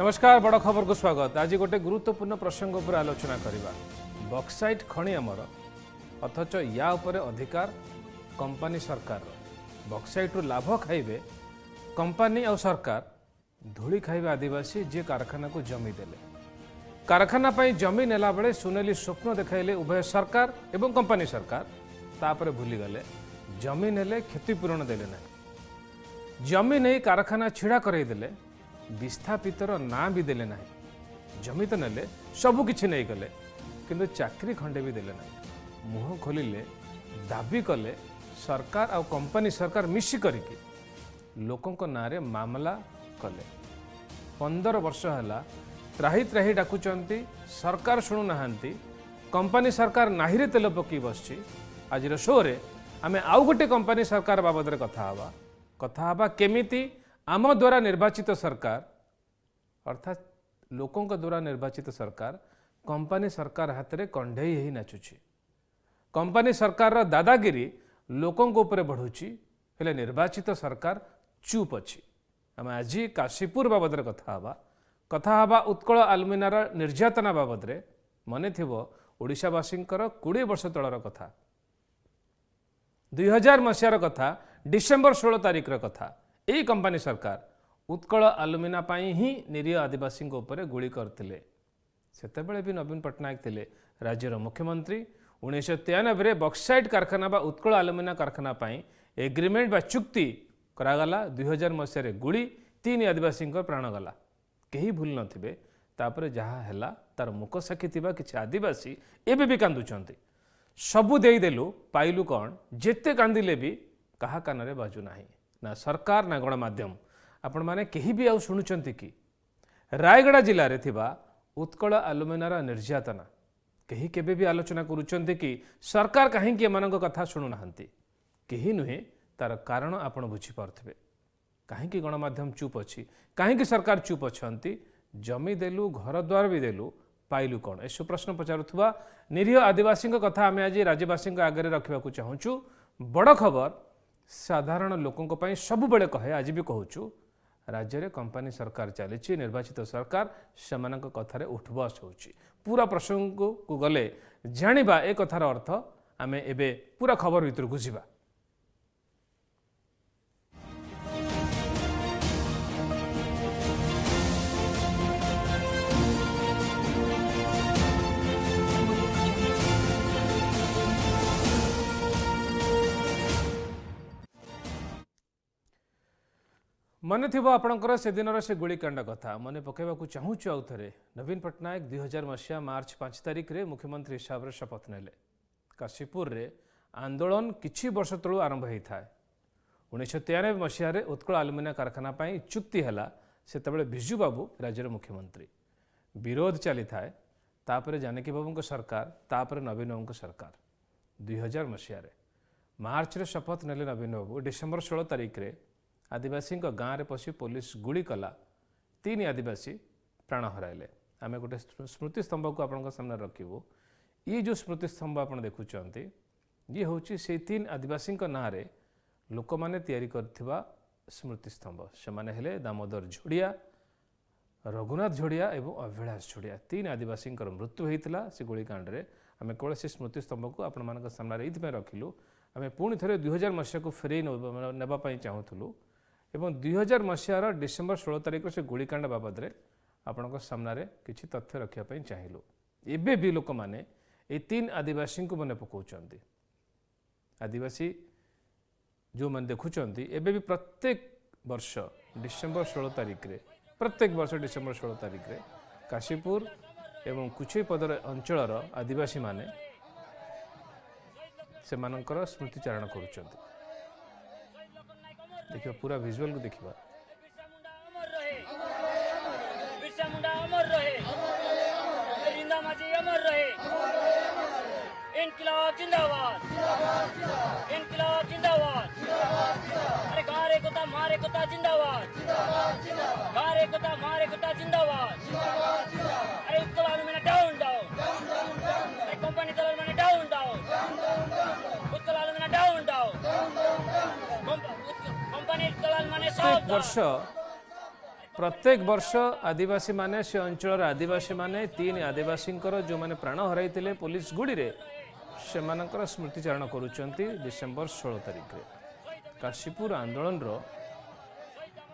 नमस्कार बड़ खबर को स्वागत। आज गोटे गुरुत्वपूर्ण प्रसंग पर आलोचना करवा। बक्साइट खଣି आमर अथच या उपरे अधिकार कंपनी सरकार। बक्साइट रु लाभ खाइबे कंपनी और सरकार, धूली खाइबे आदिवासी जे कारखाना को जमी देले। कारखाना पाई जमी नेला बेले सुनेली स्वप्न देखाइले उभय सरकार एवं कंपनी सरकार, तापर भूली गले जमी नेले क्षतिपूरण देले ना। जमी नहीं कारखाना छिड़ा करई देले, विस्थापितर ना भी देले ना। जमी तो नेले सबु किछि नहीं गले, किंतु चाकरी खंडे भी देले ना। मुह खोलिले दाबी कले सरकार और कंपनी सरकार मिशी करिकी लोकों को नारे मामला कले। 15 वर्ष हैला त्राही त्राही डाकुचंती, सरकार शुणु नाहांती। कंपनी सरकार नाहीरे तेल पकी बसची। आज शो रे आमे आउ गोटे कंपनी सरकार बाबद रे कथा हवा केमिति आम द्वारा निर्वाचित सरकार अर्थात लोकों द्वारा निर्वाचित सरकार कंपनी सरकार हाथ में कंढेई ही नाचुची। कंपनी सरकार रा दादागिरी लोकों ऊपर बढ़ुची, हेले निर्वाचित सरकार चुप अच्छी। आम आज काशीपुर बाबद रे कथा हवा उत्कल आलुमिनार निर्यातना बाबद रे। मने थिबो ओडिशावासींकर 20 वर्ष तलर कथा, 2000 मसीहार कथा, डिसेम्बर 16 तारिख कथा। यही कंपनी सरकार उत्कल आलुमिना पाई ही निरीह आदिवासी उपर गुली करते। सेतेबेले भी नवीन पट्टनायक थिले राज्यर मुख्यमंत्री। 1993 बक्साइट कारखाना बा उत्कल आलुमिना कारखाना पाई एग्रीमेंट बा चुक्ति करागला। 2000 मसीह गुली 3 आदिवासी प्राण गला। कहीं भूल नथिबे तापर जहा हैला तार मुख साक्षी थिबा किछि आदिवासी एबे भी कांदुचंती। सबु देदेलु पाइलु कौन, जेते कांदिले भी कहा कान बाजू ना ना सरकार ना गणमाध्यम। आपण माने कहीं भी आउ शुणुचंती कि रायगड़ा जिले में थिबा उत्कल आलुमिनार निर्यातना कहीं केबे भी आलोचना करुचंती कि सरकार कहीं एमानक कथा शुणु नाहंती। कहीं नुहे तार कारण आपण बुझी पारथिबे। कहीं गणमाध्यम चुप अच्छी, कहीं सरकार चुप अच्छी। जमी देलु, घर द्वार भी देलु, पाइलु कौन? एसु प्रश्न पचारुवा निरीह आदिवासी कथा आम आज राज्यवासी आगे रखा चाहूँ। बड़ खबर साधारण लोकों सब बेले कहे, आज भी कहूँ राज्य में कंपनी सरकार चली, निर्वाचित सरकार से कथार उठबस हो। पूरा प्रसंग को गले जानिबा ए कथार अर्थ। आम एबे पूरा खबर भीतर को जीवा। मन थी आपणकर से दिन से गुलिकांड कथा मन पकड़ा चाहूँ। आउ थे नवीन पट्टनायक 2000 मसीहा मार्च 5 तारिख रे मुख्यमंत्री हिसाब से शपथ नेले। काशीपुर रे आंदोलन किछि वर्ष तलू आरंभ होता है। 1993 मसीह उत्कल आलुमिना कारखाना पाई चुक्ति है। सेतबेले बिजू बाबू राज्यर मुख्यमंत्री। विरोध चली थाए, तापरे जानकी बाबू को सरकार, तापरे नवीन बाबू सरकार। 2000 मसीह मार्च रे शपथ नेले नवीन बाबू। डिसेम्बर 16 तारिख रे आदिवासी गाँव में पशि पुलिस गुली कला। 3 आदिवासी प्राण हराइले। आम गोटे स्मृति स्तंभ को आपन सामने रखू। ये जो स्मृति स्तंभ आप देखुंत ये हूँ से 3 आदिवासी ना लोक मैंने तैयारी करथिबा स्मृति स्तंभ। से माने हेले दामोदर झोड़िया, रघुनाथ झोड़िया एवं अभिलाष झोड़िया। 3 आदिवासी मृत्यु होता से गोलीकांड में। आम केवल से स्मृति स्तंभ को आपण सामने ये रखिलु। आम पुणी थे 2000 मसीहा को फेरई नापी चाहूँ एवं 2000 मसीहार डिसेम्बर 16 तारिख से गोलीकांड बाबद आपण सामने किसी तथ्य रखापी चाहिलु। एबे भी लोक मैंने ये 3 आदिवासी को मन पकाउछंती। आदिवासी जो मैंने देखुंत एबे भी प्रत्येक वर्ष डिसेम्बर 16 तारिख रे, प्रत्येक वर्ष डिसेम्बर 16 तारिख रे काशीपुर एवं कुछईपदर अंचलर आदिवासी माने सेमानकर स्मृतिचारण करुचंती। देखिए पूरा विजुअल को देखिबा। इनकलाब जिंदाबाद, इनकलाब जिंदाबाद। अरे गारे कुत्ता मारे कुत्ता जिंदाबाद, गारे कुत्ता मारे कुत्ता जिंदाबाद। अरे उत्कल आलुमिना डाउन डाउन, अरे कंपनी कलर मैंने डाउन डाउन, Utkal alumina down down, company कलर मैंने प्रत्येक वर्ष प्रत्येक वर्ष आदिवासी माने से अंचल आदिवासी माने 3 आदिवासी जो माने प्राण हराइथिले पुलिस गुड़ी रे से मानकर स्मृतिचारण करुचंती डिसेंबर 16 तारिख रे काशीपुर आंदोलन रो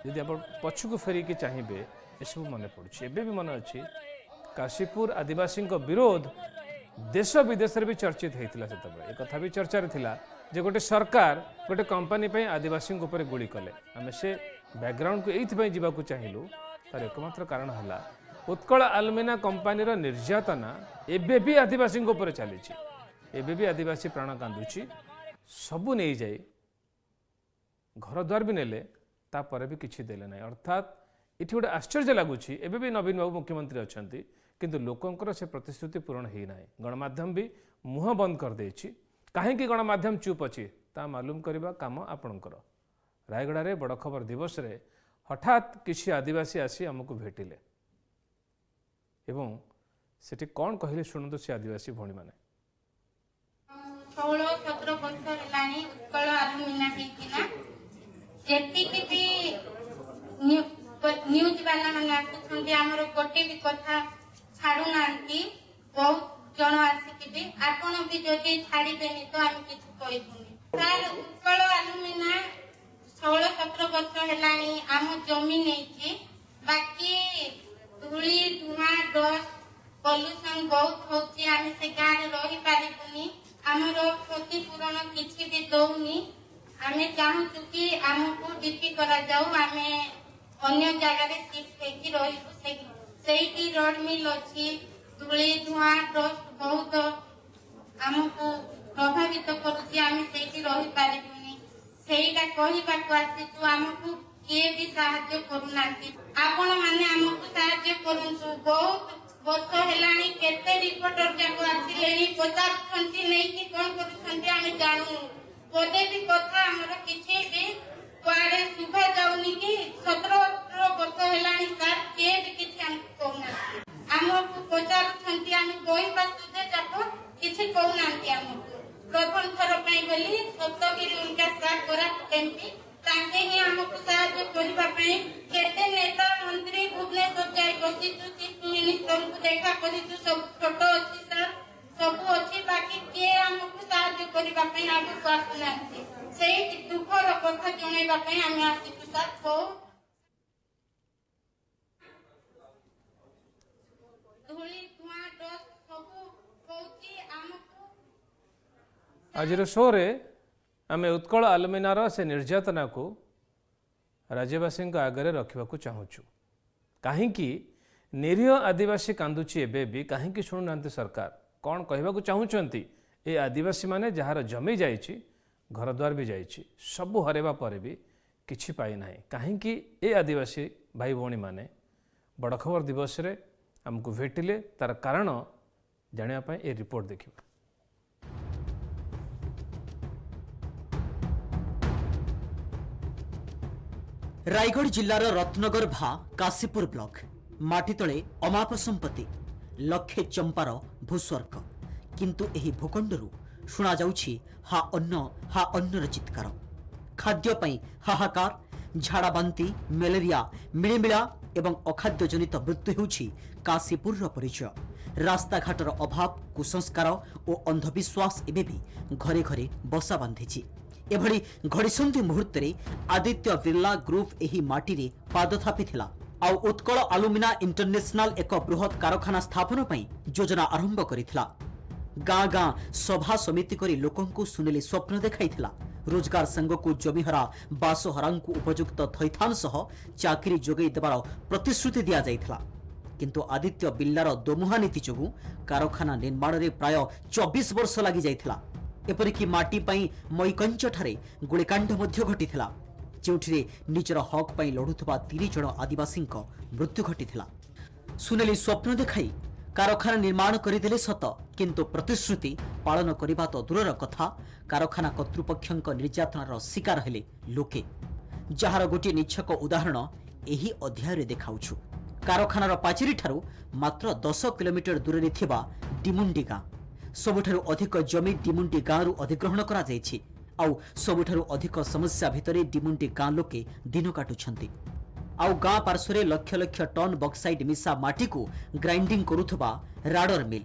यदि आप पछकु फेरिकी चाहिए एसबू मन पड़ुछि एबे भी मन अच्छी काशीपुर आदिवासी विरोध देश विदेश भी चर्चित होता से कथा भी चर्चा थिला जे गोटे सरकार गोटे कंपनी पे आदिवासी उपर गुली कले आम से बैकग्राउंड को ये जावाक चाहिए तार एकमात्र कारण है उत्कल आलुमिना कंपानी निर्यातना एबे भी आदिवासी उपर चली एबे भी आदिवासी प्राण कांदुची सबू नहीं जाए घर द्वार भी नेले तापर भी किसी देले ना अर्थात ये गोटे आश्चर्य लगुच एबे भी नवीन बाबू मुख्यमंत्री अच्छा किंतु लोकंकर से प्रतिश्रुति पूरण हो ना गणमाध्यम भी मुह बंद कर देछि कहीं गणमाध्यम चुप अच्छी ता मालूम करने काम आपणकर रायगड़ा बड़ खबर दिवस रे हठात किसी आदिवासी आसी आमको भेटिले एवं सेठी कौन कहले शुणु से आदिवासी भौणी माने 16-17 वर्ष हेलानी उत्कल आलुमिना हेकिना जेतिकी भी न्यूज वाला माने आसुछंती हमर गोटे भी कथा छाडू नांती बहुत जन आसिकी भी आपण भी जदि छाड़ीबेनी तो हम किछु कहिबुनी सर उत्कल आलुमिना 16-17 वर्ष हेलानी आम जमी नेछि बाकी धूली धुआं डस्ट पॉल्यूशन बहुत होची आम से गाँव रही पारिबुनी आमर क्षतिपूरण किसी भी दौनी आम चाहूँ कि आमको डिपी करा जाऊ आम अन्य जगह शिफ्ट होगी रही रोड मिल अच्छी धूली धुआं डस्ट बहुत आमको प्रभावित करुच्ची आम से रही पारिबुनी सेटा कहवाक आसीचु आमको किए भी साहाय्य करूना आपण मैंने आमको साहाय्य करूँ बहुत वर्ष हेलानी केते रिपोर्टर जाको आसिलेनी पचारछंती नै कि कोन करूछंती आमे जानू पदे भी कथा हमर किछि भी कुआडे सुभा जाउनी कि 17-18 वर्ष हेलानी सर के भी किछि हम कोना हमको पचारछंती आमे कोई बात सुदे जाको किछि कोनांती हमको प्रथम थर पई बोली सप्तगिरी उनका साथ करा एमपी ताके ही हमको साहाय्य करिबा पई केते नेता मंत्री भुवनेश्वर जाय बसिचु चीफ मिनिस्टर को देखा करिचु सब फोटो अछि सर सब अछि बाकी के हमको साहाय्य करिबा पई आगु आसुनांती सेही दुखर कथा जणैबा पई हम आसिचु सर को धूली धुआं डस्ट सब होची हमको आज शो रे आमे उत्कल आलुमिनार से निर्यातना को राज्यवासी आगे रखा चाहूँ कहीं निरीह आदिवासी कांदुची एबे भी कहीं शुणुना सरकार कौन कहवाक चाहूँगी ये आदिवासी माने जार जमी जाइए घर द्वार भी जाइए सबू हरेबा पर भी किछि पाई नाही कहीं ये आदिवासी भाई भौणी माने बड़ खबर दिवस रे आमको भेटिले तार कारण जानापी ये रिपोर्ट देखिए। रायगढ़ जिल्लार रत्नगर भा काशीपुर ब्लॉक माटी तले अमाप संपत्ति लक्षे चंपार भूस्वर्ग किंतु एही भूखंडरू शुणा जाउछि हा अन्नर चित्कार खाद्य पई हाहाकार झाड़ा बांती मलेरिया मिलिमिला एवं अखाद्य जनित मृत्यु होउछि काशीपुर परिचय रास्ता घाटर अभाव कुसंस्कार और अंधविश्वास एबे भी घरे घरे बसा बांधिछि एभली घड़ीसंधि मुहूर्त आदित्य बिरला ग्रुप एही माटी रे पाद थापिथिला आउ उत्कल आलुमिना इंटरनेशनल एक बृहत कारखाना स्थापन पई योजना आरंभ करिथिला गाँ गाँ सभा समिति करी लोकंकु सुनेली स्वप्न देखाइथिला रोजगार संघकु जमीहरा बासहरांकु उपयुक्त थैथान सह चाकरी जोगै देबार प्रतिश्रुति दिया जाइथिला किंतु आदित्य बिल्लार दोमुहा नीति जोगु कारखाना निर्माण रे प्राय 24 वर्ष लागि जाइथिला एपरिकी माटी पाई मईकंच ठारे गुलिकांड मध्य घटिथिला जेउठिरे निजर हक पाई लढुथबा 30 जण आदिवासी मृत्यु घटिथिला सुनेली स्वप्न देखाई कारखाना निर्माण करदेले सत किंतु प्रतिश्रुति पालन करबा तो दूरर कथा कारखाना कर्तृपक्षक निर्यातनार शिकार हेले लोके जहार गोटे निच्छक उदाहरण एही अध्याय देखाउछु कारखानार पाचेरी ठारू मात्र 10 किलोमीटर दूर थिबा डिमुंडी गाँ सबुठारु अधिक जमी डिमुंडी गाँव अधिग्रहण करा जायछि आउ सबुठारु अधिक समस्या भितरे डिमुंडी गाँ लोके दिन काटुछंती आउ गाँ पार्श्व लक्ष लक्ष टन बक्साइट मिसा माटी को ग्राइंडिंग करुथबा राडर मिल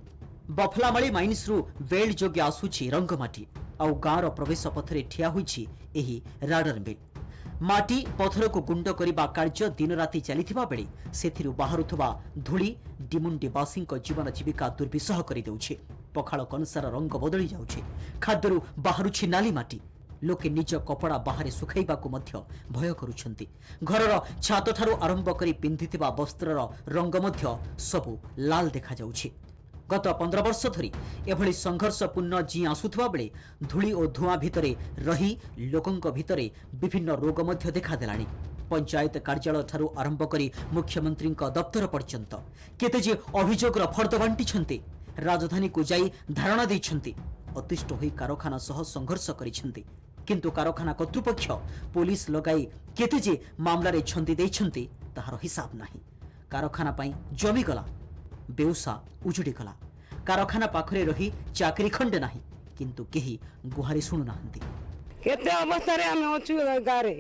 बफलामाली माइन्स रु वेल्ड जोगे आसुछि रंगमाटी आउ गाँर प्रवेश पथरे ठिया होइछि एही राडर मिल माटी पथर को गुंड करने कार्य दिन राति चलीथिबा बेले सेथिरु बाहरुथबा धूली डिमुंडीवासी जीवन जीविका दुर्विसह कर देउछि पखाल कनसार रंग बदली जाउछि खाद्यरु बाहरुछि नाली माटी लोके निज कपड़ा बाहर सुखाइबाकू मध्य भय करुछंती घरर छात ठारू आरंभ करी पिंधिथिबा वस्त्रर रंग मध्य सबु लाल देखा जाउछि गत 15 वर्ष धरी एभली संघर्षपूर्ण जी आसुथबा बेले धूली और धुआं भितरे रही लोकंक भितरे विभिन्न रोग मध्य देखा देलानी पंचायत कार्यालय ठारू आरंभ करी मुख्यमंत्री दफ्तर पर्यंत केते जे अभियोगर फर्द बांटी राजधानी को जाई धारणा देइछंती अतिष्ठ होई कारखाना सह संघर्ष करिछंती किंतु कारखाना कर्तृपक्ष पुलिस लगाई केते जे मामला रे छंदी देइछंती ताहार हिसाब नाही कारखाना पई जमी गला बेउसा उजुड़ी गला कारखाना पाखरे रही चाकरी खंड नाही किंतु केही गुहारी सुनु नाहंती केते अवस्था रे हम अछु गारे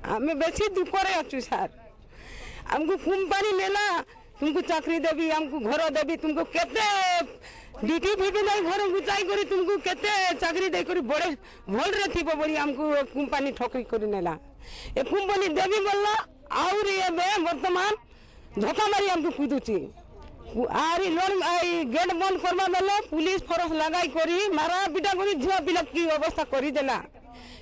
हमें बेसी दुख रे अछु सर हमको कंपनी नेला तुमको चाकरी देबी हमको घर देबी तुमको केते ड्यूटी भी नहीं घर गुचाई करी तुमको केते चाकरी दे करी बड़े भल रे थी बड़ी हमको कंपनी ठोकी करी नेला ए कंपनी देबी बोलला और ये वर्तमान धोखा मारी हमको कुदुची आरी लोन आई गेट बंद करबा बेले पुलिस फोर्स लगाई करी मारा पिटा करी झिया पिला की अवस्था करी देला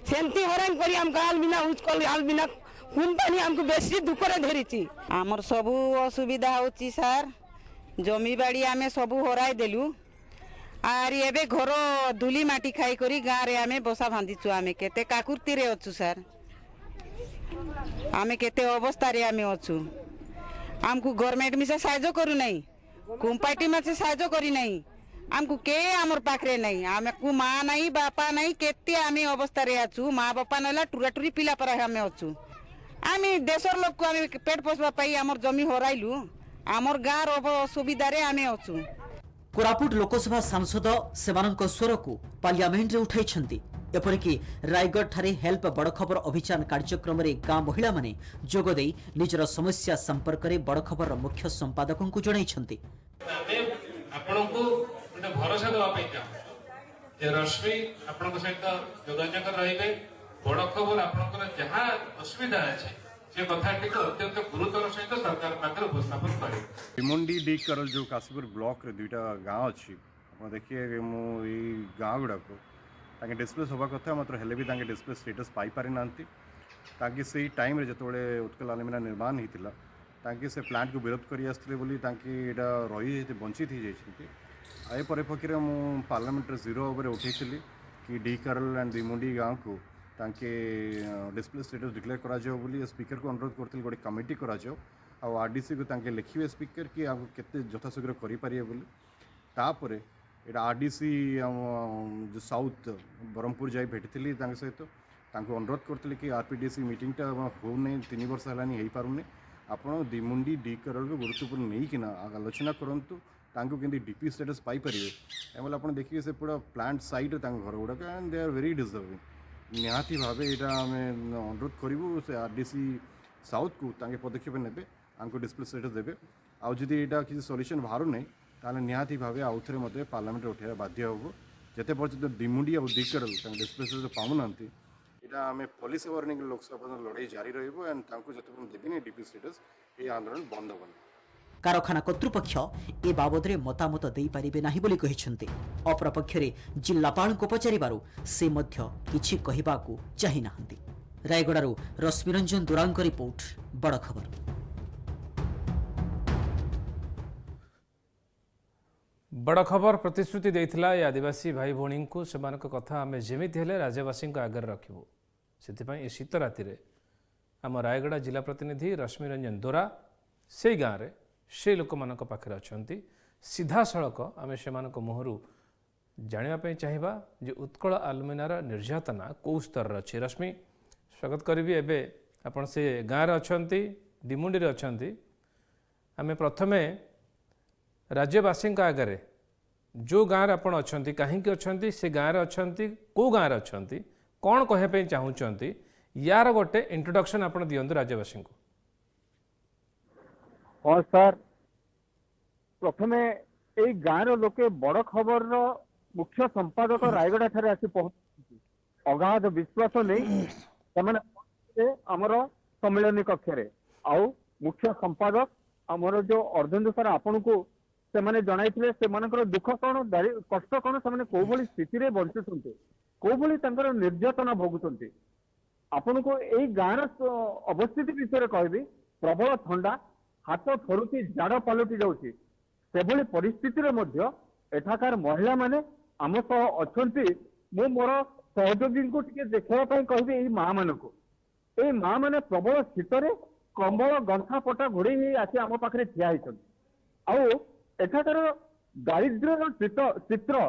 सेंती हरान करी हम गाल बिना उचकल गाल बिना कंपनी हमको बेसी दुख रे धरिची आमर सबू असुविधा होची सर जमी बाड़ी आमे सबू हराई देलु आर एबे घर धूली माटी खाई करी गाँ रे आमे बसा बांधिचु आमे केते काकुर्ती रे अछु सर आमे केते अवस्था रे आमे अछु हमको गवर्नमेंट में से साहाय्य करू नहीं कुंपाटी में से साहाय्य करी नहीं हमको के आमर पाखरे नहीं आमे को माँ नहीं बापा नहीं केते आमे अवस्था रे अछु माँ बापा नला टुरा टुरी पिला पर आमे अछु आमे देशर लोक को आमे पेट पोसबा पाई आमर जमी हराइलु आमर गाँर असुविधा रे आमे अछु कोरापुट लोकसभा सांसद सेमानंक स्वर को पार्लियामेंट रे उठाइछंती एपरिकी रायगढ़ ठारे हेल्प बड़ खबर अभियान कार्यक्रम रे गाँ महिला माने जोग देई निजर समस्या संपर्क रे बड़ खबर मुख्य संपादक को जणाइछंती आपनको गोटे भरोसा देवा जे रश्मि आपन सहित जोगाजोग रहिबे बड़ खबर आपनकर जहाँ असुविधा अछि से कथाटी को अत्यंत गुरुतर सहित सरकार पाखे उपस्थापन करे भिमंडी डी करल जो काशीपुर ब्लॉक रे दुईटा गाँव अच्छी आप देखिए मु गाँव गुड़ाक ताके डिस्प्लेस हवा कथा मात्र हेले भी ताके डिस्प्ले स्टेटस पाई पारि नांती ताकि से टाइम रे जतबेले उत्कल आलमीना निर्माण होता ताकि से प्लांट को विरोध करी आसते बोली ताकि एटा रही वंचित हो जाइछंती आए परिप्रेक्षी मु पार्लियामेंट जीरो ओवर उठेइथिली कि डी करल एंड भिमंडी गाँव को ताके डिस्प्ले स्टेटस डिक्लेयर करा जाओ बोली स्पीकर को अनुरोध करथिल गोटे कमिटी करा जाओ आ आरडीसी को ताके लिखिबे स्पीकर कि आपको केते यथाशीघ्र करि पारिए बोली तापरे एटा आरडीसी जो साउथ ब्रह्मपुर जाई भेटिथिली ताके सहित तांको अनुरोध करथिल कि आरपीडीसी मीटिंगटा हो नहीं 3 वर्ष हलानी हेई पारुनी आपण भिमंडी डी करल को गुरुत्वपूर्ण नहीं कि आलोचना करंतु तांको केंदी डीपी स्टेटस पाई परिवे एमल आपण देखिए से पूरा प्लांट साइड तांको घर गुड़ाक and they are very deserving निहाती भाव यहाँ आम अनुरोध करूँ से आरडीसी साउथ को तांके पदक्षेप ने आंको डिस्प्ले स्टेटस देवे आउ जदि यहाँ किसी सॉल्यूशन बाहर नहीं ताले निहाती भाव आउ थे मत पार्लियामेंट उठाइबा बाध्य हम जिते पर्यटन भिमंडी और डिकरल डिस्प्ले स्टेटस पाऊना यहाँ आम पुलिस वार्निंग लोकसभा लड़ाई जारी रही एंड जो देवी डीपी स्टेटस ये आंदोलन बंद हेनी कारखाना कर्तृपक्ष ए बाबदरे मतामत देई पारिबे नाही बोली कहिसंते अपरपक्षरे जिल्लापाल को पचारिबारु से मध्य किछि कहिबाकू चाहि नाहंती रायगड़ारू रश्मिरंजन दुरांक रिपोर्ट बड़ खबर बड़ खबर प्रतिश्रुति देइथिला ए आदिवासी भाई भौणी को सेमानक कथा आमे जेमिति हेले राज्यवासी आगे रखिबु सेतिपई ए शीत राति रे आम रायगड़ा जिला प्रतिनिधि रश्मिरंजन दोरा से गाँव रे से लोक मानक पाखरे अछंती सीधा सड़क आमे सेमानक मुहरु जानिबा पई चाहिबा जे उत्कल आलुमिनार निर्यातना को स्तर अछि रश्मि स्वागत करिबी एबे आपण से गाँव रे अछंती डिमुंडी रे अछंती आमे प्रथमे राज्यवासी आगे जो गाँव रे आपण अछंती काहे कि अछंती से गाँव रे अछंती को गाँव रे अछंती कोन कहे पई चाहुचंती यार गोटे इंट्रोडक्शन आपण दियंतु राज्यवासी को हाँ सर प्रथमे एई गाँव लोके बड़ खबर मुख्य संपादक रायगढ़ ठारे आसी पहुंची अगाध विश्वास नहीं से आमर सम्मिलनी कक्ष आउ मुख्य संपादक आमर जो अर्धेन्दु सर आपन को से माने जणाइथिले से मानकर दुख कौन कष्ट कौन से कौ भली स्थिति बंचुंटे कौ भली तांकर निर्यातना भोगुंटे आपन को एई गाँव अवस्थिति विषय कहबी प्रबल ठंडा हाथ थरुची झाड़ पलटि जाउची सेभली परिस्थिति रे मध्य एठाकार महिला माने आम सह अछंती मु मोर सहयोगी को टिके देखिबा पई कहबी एई मां मानको एई मां माने प्रबल शीतरे कंबल गंथा पटा घोड़े ही आसी आम पाखरे ठिया होइछन आउ एठाकार दारिद्र्यर चित्र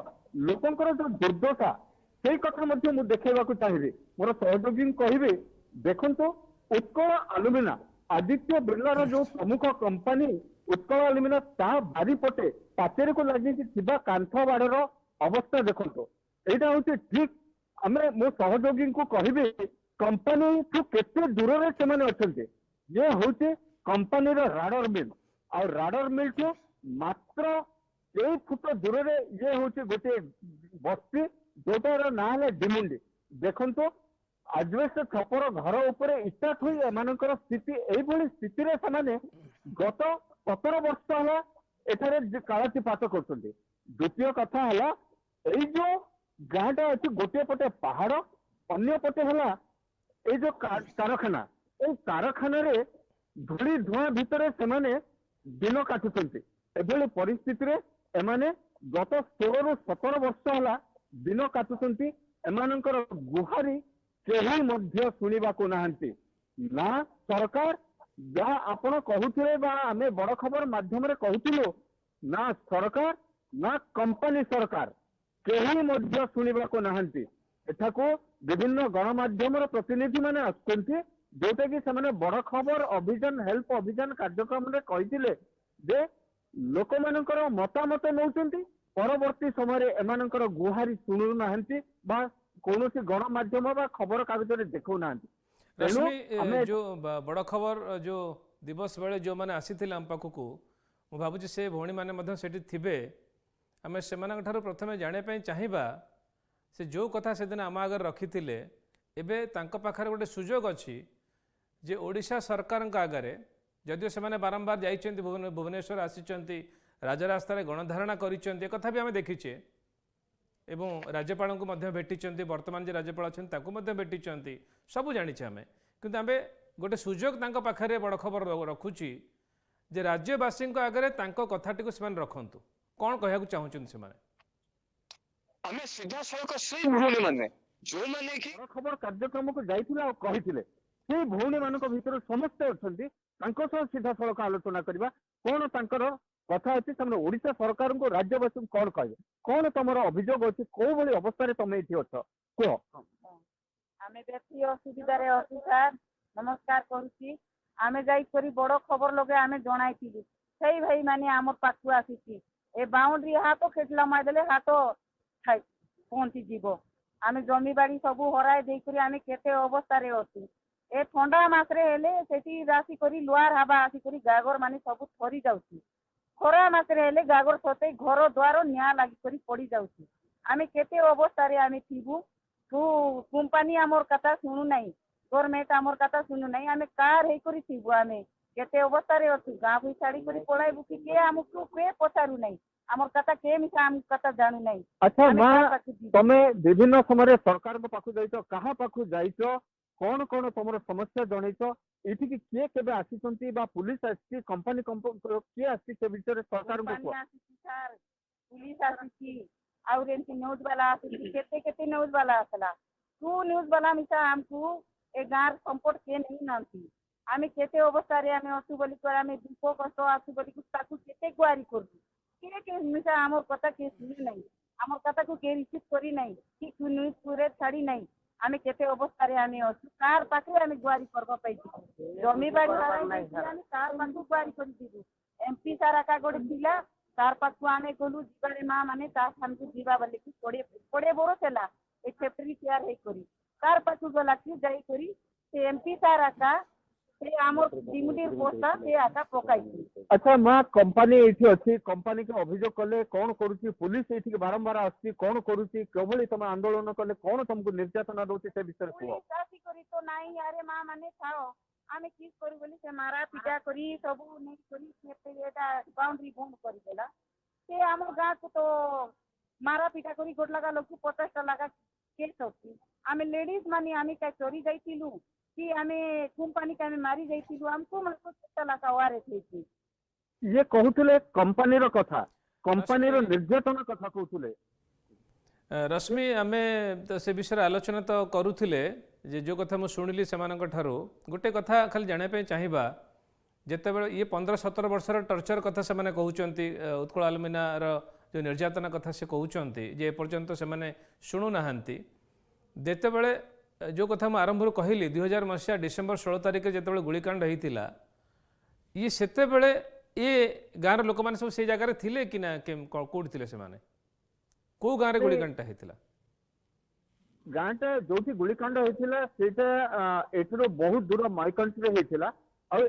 लोकंकर जो दुर्दशा सेई कथा मध्य मु देखैबाकू चाहिबी मोर सहयोगी कहबी देखंतु उत्कल आलुमिना आदित्य बिर्लार जो प्रमुख कंपनी उत्कल आलुमिना ता बारीपटे पाचेरी को लगी कांथ बाड़र अवस्था देखो यहाँ हूँ ठीक आम मो सहयोगी को कहबी कंपनी ठू केते दूर से अच्छा ये हूँ कंपनी राडर मिल आ राडर मिल ठू मात्र 1 फुट दूर ये हूँ गोटे बस्ती जोटार ना है डिमुंडी देखो आजबेस्ट छपर घर उपरे इटा थोई एमानकर स्थिति एभली स्थिति रे समाने गत 17 वर्ष हला एठारे कालातीपात करछन्ते द्वितीय कथा हला एई जो गाँटा अछि गोटे पटे पहाड़ अन्य पटे हला एई जो कारखाना एई कारखाना रे धूली धुआं भितरे सेमाने दिन काटुछन्ते एभली परिस्थिति रे एमाने गत 16 रु 17 वर्ष हला दिन काटुछन्ते एमानकर गुहारी केही मध्य सुनिबा को नाहंती ना सरकार जहाँ आपण कहूथिले बा आमे बड़ खबर माध्यम रे कहूथिलो ना सरकार ना कंपनी सरकार केही मध्य सुनिबा को नाहंती एठाको विभिन्न गणमाध्यम रे प्रतिनिधि माने आसुचंती जोटा कि से बड़ खबर अभियान हेल्प अभियान कार्यक्रम रे कहिथिले जे लोक मानकर मतामत नौचंती परवर्ती समय एमानकर गुहारी सुनु नाहंती बा कौन गणमाध्यम बा खबर कागज देखो ना रश्मि जो बड़ खबर जो दिवस बेले जो मैंने आसी आम पाखक मु भावुँ से भौणी मैंने सेठी थिबे आम से प्रथम जानापी चाहिए से जो कथा से दिन आम आगे रखी एबे तांको पाखरे गोटे सुजोग अच्छी जे ओडिशा सरकार आगे जदिव से बारंबार जाइछन्ति भुवनेश्वर आसिचन्ति राजरास्तार गणधारणा करिसेंति कथा भी आम देखीचे एवं राज्यपाल को भेटी वर्तमान जो राज्यपाल अच्छा भेटी सबू जानी आम कि आम गोटे सुजोग पाखे बड़ खबर रखुची जे राज्यवासी आगे कथाटी को रखु कौन कहू चाहूँ से आमे सीधा सड़क से भूमि माने जो माने कि खबर कार्यक्रम को जाइथिला कहिथिले से भौणी मानक भितर समस्त अछंती तांको सह सीधा सड़क आलोचना करबा कोन तांकर कथा अछि तमने ओडिशा सरकार को राज्यवासी कोन कहबे कोन तमर अभियोग अछि को भली अवस्था रे तमे इथि अछ को आमे व्यक्ति असुविधा रे अछि सर नमस्कार करूची आमे जाई करी बड़ खबर लगे आमे जणाइथिलु सेई भाई माने हमर पाखु आसीची ए बाउंड्री हातो खेटला मार देले हातो पहुंची जीवो आमे जमी बाड़ी सब हराय देई करी आमे केते अवस्था रे अछि ए ठंडा मासरे हेले सेठी राशि करी लुआर हवा आसी करी गागर माने सब थरी जाउची खरा मासरे हेले गागर सते घर द्वार निया लागि करी पड़ी जाउची आमे केते अवस्था रे आमे थिबु तू कंपनी हमर कथा सुनु नाही गवर्नमेंट हमर कथा सुनु नाही आमे कार हे करी थिबु आमे केते अवस्था रे अछि गाँ भी छाड़ी करी पळाइबु कि के हमकु के पचारु नाही हमर कथा के मिसा हम कथा जानू नाही अच्छा मां तमे विभिन्न समय सरकार को पाखु जाइतो कहा पाखु जाइतो कौन कौन तुम समस्या जनईच ये किए के आसी पुलिस आसी कंपनी किए आसी विषय सरकार को पुलिस आसी न्यूज वाला केते न्यूज वाला आसला तू न्यूज वाला मिसा हमको ए गाँव संपर्क के नहीं नांती आमे केते अवस्था रे आमे असु बोली कर आमे दुख कष्ट आसु बोली ताकू केते गुआरी करबू के मिसा हमर कथा के सुनी नहीं हमर कथा को के रिसीव करी नहीं कि तू न्यूज पूरे छाड़ी नहीं आमे केते अवस्था रे आमे असु कार पाखे आमे गुआरी करबा पाइछि जमी बाड़ी आमे कार पाखु गुआरी करि दिबु एमपी सारा का गोटे दिला कार पाखु आमे गलु जिबारे मां माने ता हमकु जीवा बोली कि पड़े बरो चला ए फैक्ट्री तैयार हे करी कार पाखु गला कि जाई करी से एमपी सारा का से ଆମର ଦିମୁଟି ପୋଷ୍ଟା ସେ ଆକା ପକାଇଛି। ଆଚ୍ଛା ମା कंपनी ଏଇଠି ଅଛି कंपनी के अभियोग कले कौन करुच्ची पुलिस एठी बारंबार आसी कौन करुच्ची केवली तुम आंदोलन कले कौन तुमको निर्यातना दउची से विषय कुह ଚାଷୀ କରି ତ ନାଇଁ ଆରେ ମା ମାନେ ଥାଅ ଆମେ କିସ୍ କରୁ ବୋଲି ସେ ମାରା ପିଟା କରି ସବୁ ନେଇ କରି ଏଟା ବାଉଣ୍ଡ୍ରି ବନ୍ଦ କରିଦେଲା। ସେ ଆମ ଗାଁକୁ ତ ମାରା ପିଟା କରି ଗୋଟ ଲଗା ଲୋକ 50ଟା ଲଗା କେସ୍ ଅଛି। ଆମେ ଲେଡିଜ ମାନେ ଆମେ କାଇଁ ଚୋରି ଯାଇଥିଲୁ कि आमे कंपनी के आमे मारी जाइथिलु हमको मतलब केटा लगा ओआरएस ହେଇଛି। ये कहूले कंपनी रो कथा कंपनी रो निर्यातना कथा कहूले रश्मि आमे तो से विषय आलोचना तो करूथिले जे जो कथा मु शुणिली सेमानक ठारू गोटे कथा खाली जाने पे चाहिबा जेतेबेले ये 15-17 वर्षर टर्चर कथा से माने कहउचंती उत्कल आलुमिना रो जो निर्यातना कथा से कहउचंती जे पर्यंत से माने शुणु नाहंती जेतेबेले जो कथा मु आरंभ कहली 2000 मसीहा डिसेम्बर 16 तारिख जिते गुलिकांड होता ये सेतेबेले ये गाँव लोक मैंने सब से जगह थिले कि ना कौट थे से कौ गाँव में गुलिकांडा होता गाँटा जो गुलिकांड होता से बहुत दूर मयकंठ होता और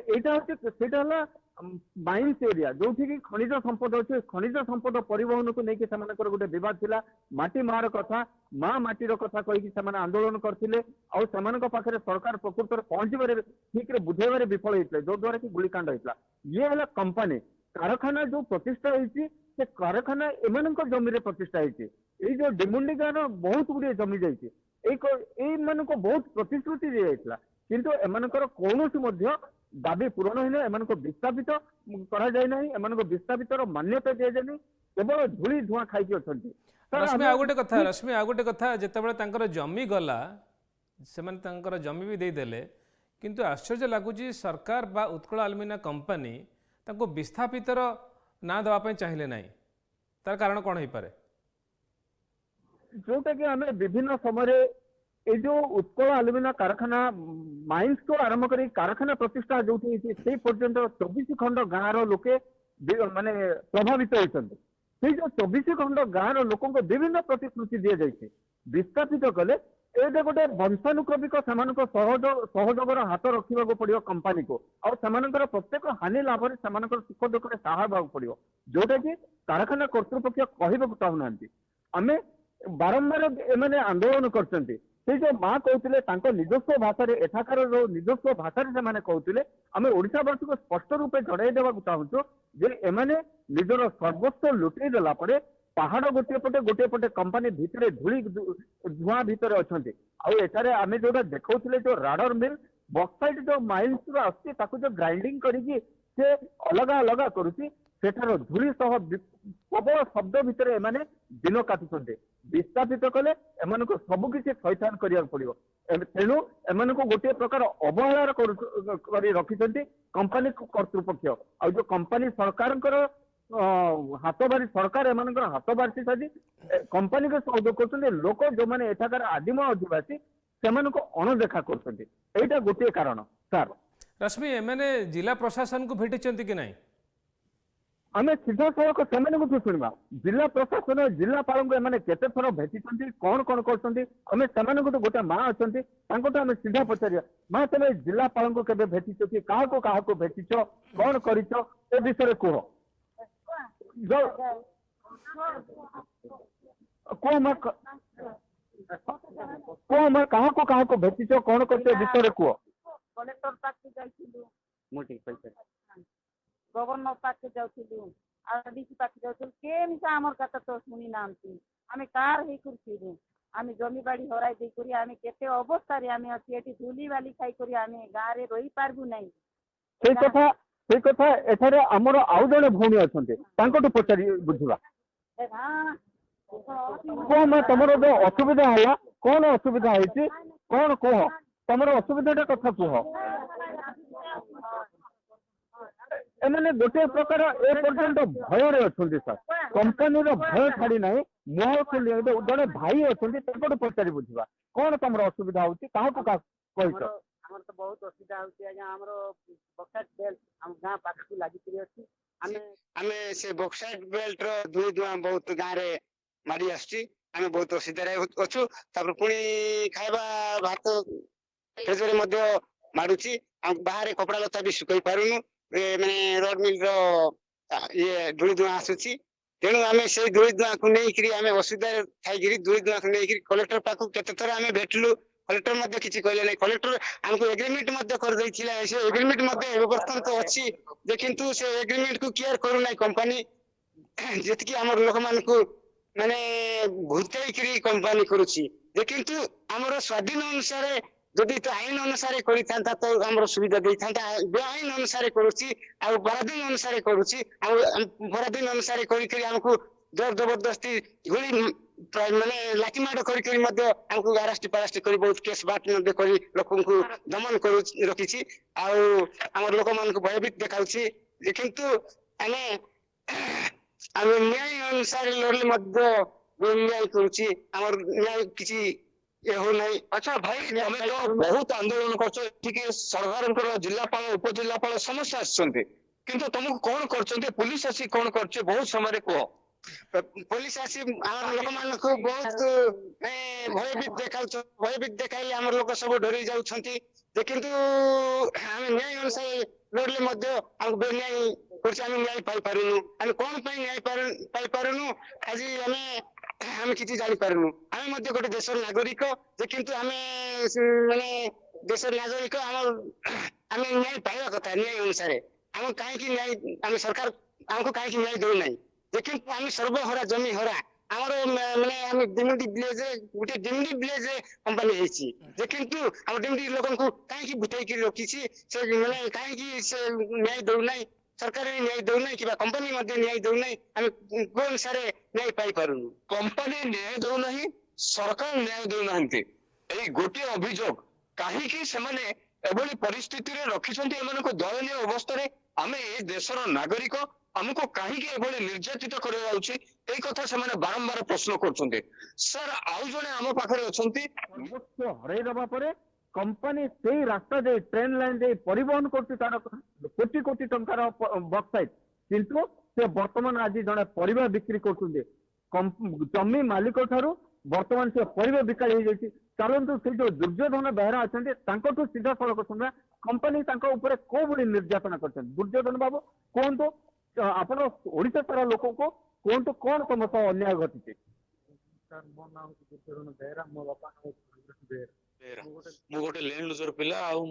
माइन्स एरिया जो खनिज संपद अच्छे खनिज संपद परिवहन को लेकिन गोटे विवाद थिला माटी मार कथा माँ माटीर कथा कहीकि आंदोलन करते और पाखे सरकार प्रकृत पहुंचवे ठीक बुझेबार विफल होते जो द्वारा कि गुलिकांड होता ये है कंपनी कारखाना जो प्रतिष्ठा होती से कारखाना एम जमी प्रतिष्ठा होती जो डिमुंडी गाँव बहुत गुड़े जमी जाइए बहुत प्रतिश्रुति दी जाता किंतु एमनकर कौन दाबी पूरण होने एम विस्थापित कर विस्थापित मान्यता दि जाए केवल धूली धुआं खाई अच्छा रश्मि आ गोटे कथा जितेबाला जमी गला से जमी भी देदेले किंतु आश्चर्य लगुच सरकार बा उत्कल आलुमिना कंपनी विस्थापितर ना देवाई चाहिए ना तार कारण कौन हो पारे जोटा कि आम विभिन्न समय ये जो उत्कल आलुमिना कारखाना माइन्स को आरंभ कर कारखाना प्रतिष्ठा जो से पर्यंत 24 खंड गाँव लोके माने प्रभावित होती जो 24 खंड गाँव लोक विभिन्न प्रतिश्रुति दि जाए विस्थापित कले ये गोटे वंशानुक्रमिक सहयोग हाथ रखा पड़ो कंपनी को और प्रत्येक हानि लाभ से सुख दुख सहायक पड़ो जोटा कि कारखाना कर्तृपक्ष कहवाक चाहूना आम बारंबार एम आंदोलन कर से जो माँ कहते निजस्व भाषा एठाकार निजस्व भाषा से कहते आम ओडावासी को स्पष्ट रूपे जड़ाई देवा चाहूँ जे एमाने निजर सर्वस्व लुटई देला परे पहाड़ गोटे पटे कंपनी भितर धूली धुआं भितर अच्छा आम जो देखते जो राडर मिल बक्साइट जो माइन्स आसती जो ग्राइंडिंग करी से अलग अलग करुच्ची सेठार धूली सह प्रबल शब्द भितर एमाने दिन काटुंटे विस्थापित कले एम सबकि थैथान करा पड़ो तेणु एम गोटे प्रकार अवहेलार रखिंट कंपनी कर्तृपक्ष आ जो कंपनी सरकार हाथ बारी सरकार एम हाथ बारी साजी कंपनी को सहयोग कर लोक जो मैंने एठाकार आदिम आदिवासी से अणदेखा कर गोटे कारण सर रश्मि एमने जिला प्रशासन को भेटी कि नहीं आम सीधा सड़क से शुणा जिला प्रशासन जिलापाल को एम केते थर भेटी कौन कौन कर गोटे माँ अच्छा आम सीधा पचार माँ तुम जिलापाल को केवे भेटी कि क्या भेटी कौन कर विषय कह कह माँ क्या भेटी कौन कर विषय कह कलेक्टर पाक जाइथिलु गवर्नर पाक जाउथिलु आरडीसी पाक जाउथिलु के मिसा हमर कथा तो सुनी नांती आमे कार हे करथिलु आमे जमी बाड़ी हराई दे करी आमे केते अवस्था रे आमे अछि एटी धूली वाली खाई करी आमे गाँ रे रही पारबु नै से कथा एठारे हमर आउ जने भौणी अछन्ते तांकोटु पचारि बुझिबा हां को मा तमरो जो असुविधा होला कोन असुविधा हैछि कोन कह तमरो असुविधाटा कथा कह एमाने गोटे प्रकार ए पर्यंत भय अच्छा सर कंपनी भय छाड़ी ना मुह खोली जड़े भाई अच्छा पचारि बुझा कौन तुम असुविधा होती क्या तो बहुत असुविधा होती है हमरो बक्साइट बेल्ट हम गां पाख को लागि अछि आमे से बक्साइट बेल्ट रो दुई दुआ बहुत गां रे मारी आछि आमे बहुत असुविधा रे अछु तापर पुनी खाइबा भात खेजरे मध्ये ମାଡୁଛି। ଆଉ ବାହାରେ କପଡା ଲତା ବି ଶୁଖେଇ ପାରୁନୁ, ମାନେ ରୋଡ ମିଲ ର ଇଏ ଧୂଳି ଧୂଆଁ ଆସୁଛି। ତେଣୁ ଆମେ ସେଇ ଧୂଳି ଧୂଆଁକୁ ନେଇକିରି ଆମେ ଅସୁବିଧାରେ ଥାଇକିରି ଧୂଳି ଧୂଆଁକୁ ନେଇକିରି କଲେକ୍ଟର ପାଖକୁ କେତେଥର ଆମେ ଭେଟିଲୁ। କଲେକ୍ଟର ମଧ୍ୟ କିଛି କହିଲେ ନାହିଁ। କଲେକ୍ଟର ଆମକୁ ଏଗ୍ରିମେଣ୍ଟ ମଧ୍ୟ କରିଦେଇଥିଲା। ସେ ଏଗ୍ରିମେଣ୍ଟ ମଧ୍ୟ ଏବେ ବର୍ତ୍ତମାନ ତ ଅଛି ଯେ, କିନ୍ତୁ ସେ ଏଗ୍ରିମେଣ୍ଟ କୁ କେୟାର କରୁନାହିଁ କମ୍ପାନୀ। ଯେତିକି ଆମର ଲୋକମାନଙ୍କୁ ମାନେ ଭୁତେଇକିରି କମ୍ପାନୀ କରୁଛି ଯେ, କିନ୍ତୁ ଆମର ସ୍ୱାଧୀନ ଅନୁସାରେ ଯଦି ତ ଆଇନ ଅନୁସାରେ କରିଥାନ୍ତା ତ ଆମର ସୁବିଧା ଦେଇଥାନ୍ତା। ବେଆଇନ ଅନୁସାରେ କରୁଛି, ଆଉ ପରାଧୀନ ଅନୁସାରେ କରୁଛି। ଆଉ ପରାଧୀନ ଅନୁସାରେ କରିକିରି ଆମକୁ ଜୋର ଜବରଦସ୍ତି ଗୁଳି ମାନେ ଲାଠି ମାଡ କରିକିରି ମଧ୍ୟ ଆମକୁ ଆରାଷ୍ଟି ପାରାଷ୍ଟି କରି ବହୁତ କେସ୍ ବାଟ ମଧ୍ୟ କରି ଲୋକଙ୍କୁ ଦମନ ରଖିଛି। ଆଉ ଆମର ଲୋକମାନଙ୍କୁ ଭୟଭୀତ ଦେଖାଉଛି ଯେ, କିନ୍ତୁ ଆମେ ନ୍ୟାୟ ଅନୁସାରେ ଲଢିଲେ ମଧ୍ୟ ନ୍ୟାୟ କରୁଛି, ଆମର ନ୍ୟାୟ କିଛି ଇଏ ହଉନାହିଁ। ଆଚ୍ଛା ଭାଇ, ତମେ ତ ବହୁତ ଆନ୍ଦୋଳନ କରୁଛ, ଏଠିକି ସରକାରଙ୍କର ଜିଲ୍ଲାପାଳ ଉପଜିଲ୍ଲାପାଳ ସମସ୍ତେ ଆସିଛନ୍ତି, କିନ୍ତୁ ତମକୁ କଣ କରୁଛନ୍ତି? ପୁଲିସ ଆସି କଣ କରୁଛି? ବହୁତ ସମୟରେ କୁହ। ପୋଲିସ ଆସି ଆମର ଲୋକମାନଙ୍କୁ ବହୁତ ଭୟଭୀତ ଦେଖାଉଛ। ଭୟଭୀତ ଦେଖାଇଲେ ଆମର ଲୋକ ସବୁ ଡରି ଯାଉଛନ୍ତି ଯେ, କିନ୍ତୁ ଆମେ ନ୍ୟାୟ ଅନୁସାରେ ଲଢିଲେ ମଧ୍ୟ ଆମକୁ ବେନ୍ୟାୟ କରୁଛି। ଆମେ ନ୍ୟାୟ ପାଇପାରୁନୁ। ଆମେ କଣ ପାଇଁ ନ୍ୟାୟ ପାଇପାରୁନୁ ଆଜି ଆମେ କିଛି ଜାଣିପାରୁନୁ। ଆମେ ମଧ୍ୟ ଗୋଟେ ଦେଶର ନାଗରିକ ଯେ, କିନ୍ତୁ ଆମେ ମାନେ ଦେଶର ନାଗରିକ ଆମେ ନ୍ୟାୟ ପାଇବା କଥା। ନ୍ୟାୟ ଅନୁସାରେ ଆମ କାହିଁକି ନ୍ୟାୟ ଆମେ ସରକାର ଆମକୁ କାହିଁକି ନ୍ୟାୟ ଦେଉନାହିଁ ଯେ, କିନ୍ତୁ ଆମେ ସର୍ବହରା ଜମି ହରା ଆମର ମାନେ ଆମେ ଡିମିଡି ଭିଲେଜ ଗୋଟେ ଡିମିଡି ଭିଲେଜ କମ୍ପାନୀ ହେଇଛି ଯେ, କିନ୍ତୁ ଆମ ଡିମିଡି ଲୋକଙ୍କୁ କାହିଁକି ଭୁତେଇକି ରଖିଛି। ସେ ମାନେ କାହିଁକି ସେ ନ୍ୟାୟ ଦଉନାହିଁ। ସରକାର ବି ନ୍ୟାୟ ଦଉନାହିଁ କିମ୍ବା କମ୍ପାନୀ ମଧ୍ୟ ନ୍ୟାୟ ଦଉନାହିଁ। ଆମେ କୋଉ ଅନୁସାରେ ନ୍ୟାୟ ପାଇପାରୁନୁ। କମ୍ପାନୀ ନ୍ୟାୟ ଦଉନାହିଁ, ସରକାର ନ୍ୟାୟ ଦଉନାହାନ୍ତି। ଏଇ ଗୋଟିଏ ଅଭିଯୋଗ କାହିଁକି ସେମାନେ ଏଭଳି ପରିସ୍ଥିତିରେ ରଖିଛନ୍ତି ଏମାନଙ୍କୁ ଦୟନୀୟ ଅବସ୍ଥାରେ? ଆମେ ଏ ଦେଶର ନାଗରିକ, ଆମକୁ କାହିଁକି ଏଭଳି ନିର୍ଯାତିତ କରାଯାଉଛି? ଏଇ କଥା ସେମାନେ ବାରମ୍ବାର ପ୍ରଶ୍ନ କରୁଛନ୍ତି। ସାର୍, ଆଉ ଜଣେ ଆମ ପାଖରେ ଅଛନ୍ତି। ସର୍ବସ୍ୱ ହରେଇ ଦେବା ପରେ କମ୍ପାନୀ ସେଇ ରାସ୍ତା ଦେଇ ଟ୍ରେନ ଲାଇନ ଦେଇ ପରିବହନ କରୁଛି ତାର କୋଟି କୋଟି ଟଙ୍କାର ବକ୍ସାଇଟ୍, କିନ୍ତୁ ସେ ବର୍ତ୍ତମାନ ଆଜି ଜଣେ ପରିବା ବିକ୍ରି କରୁଛନ୍ତି। ଜମି ମାଲିକ ଠାରୁ ବର୍ତ୍ତମାନ ସେ ପରିବା ବିକାଳି ହେଇଯାଇଛି। ଚାଲନ୍ତୁ ସେ ଯୋଉ ଦୁର୍ଯ୍ୟୋଧନ ବେହେରା ଅଛନ୍ତି ତାଙ୍କଠୁ ସିଧାସଳଖ ଶୁଣିବା କମ୍ପାନୀ ତାଙ୍କ ଉପରେ କୋଉ ଭଳି ନିର୍ଯାତନା କରିଛନ୍ତି। ଦୁର୍ଯ୍ୟୋଧନ ବାବୁ କୁହନ୍ତୁ, ଆପଣ ଓଡିଶା ସାରା ଲୋକଙ୍କୁ କୁହନ୍ତୁ କଣ ତମ ସହ ଅନ୍ୟାୟ ଘଟିଛି। ମୋ ନାଁ ହେଉଛି ଦୁର୍ଯ୍ୟୋଧନ ବେହେରା, ମୋ ବାପା ନାମ ବେହେରା। ମୁଁ ଗୋଟେ ଲ୍ୟାଣ୍ଡ ଲୁଜର ପିଲା, ଆଉ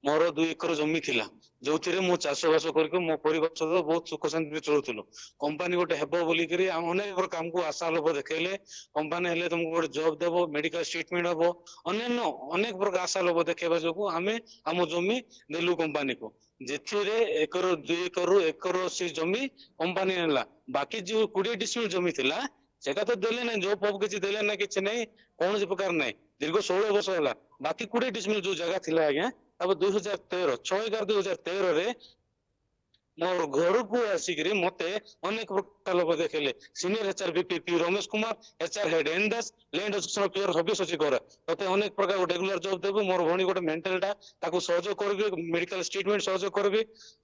ମୋର 2 ଏକର ଜମି ଥିଲା, ଯୋଉଥିରେ ମୁଁ ଚାଷ ବାସ କରିକି ମୋ ପରିବାର ସହିତ ବହୁତ ସୁଖ ଶାନ୍ତିରେ ଚଳୁଥିଲୁ। କମ୍ପାନୀ ଗୋଟେ ହେବ ବୋଲିକିରି ଆମେ ଅନେକ ପ୍ରକାର ଆମକୁ ଆଶା ଲୋଭ ଦେଖେଇଲେ। କମ୍ପାନୀ ହେଲେ ତମକୁ ଗୋଟେ ଜବ ଦେବ, ମେଡିକାଲ ଟ୍ରିଟମେଣ୍ଟ ହବ, ଅନ୍ୟାନ୍ୟ ଅନେକ ପ୍ରକାର ଆଶା ଲୋଭ ଦେଖେଇବା ଯୋଗୁ ଆମେ ଆମ ଜମି ଦେଲୁ କମ୍ପାନୀକୁ। ଯେଥିରେ 2 ଏକରରୁ ଏକର ସେ ଜମି କମ୍ପାନୀ ନେଲା। ବାକି ଯୋଉ 20 ଡିସିମିଲ୍ ଜମି ଥିଲା ସେଟା ତ ଦେଲେ ନାହିଁ, ଜବ୍ ଫବ୍ କିଛି ଦେଲେ ନାହିଁ, କିଛି ନାହିଁ, କୌଣସି ପ୍ରକାର ନାହିଁ। ଦୀର୍ଘ 16 ବର୍ଷ ହେଲା। ବାକି 20 ଡିସିମିଲ୍ ଯୋଉ ଜାଗା ଥିଲା ଆଜ୍ଞା, ତାପରେ 6/11/2013 ମୋର ଘରକୁ ଆସିକିରି ମତେ ଅନେକ ପ୍ରକାର ଲୋକ ଦେଖେଇଲେ। Senior HR VP Ramesh Kumar, HR head N Das, land association pure ସଭ୍ୟ ଶଶି କର, ତତେ ଅନେକ ପ୍ରକାର ରେଗୁଲାର ଜବ ଦେବୁ, ମୋର ଭଉଣୀ ଗୋଟେ ମେଣ୍ଟାଲଟା ତାକୁ ସହଯୋଗ କରିବି, ମେଡିକାଲ ଟ୍ରିଟମେଣ୍ଟ ସହଯୋଗ କରିବି,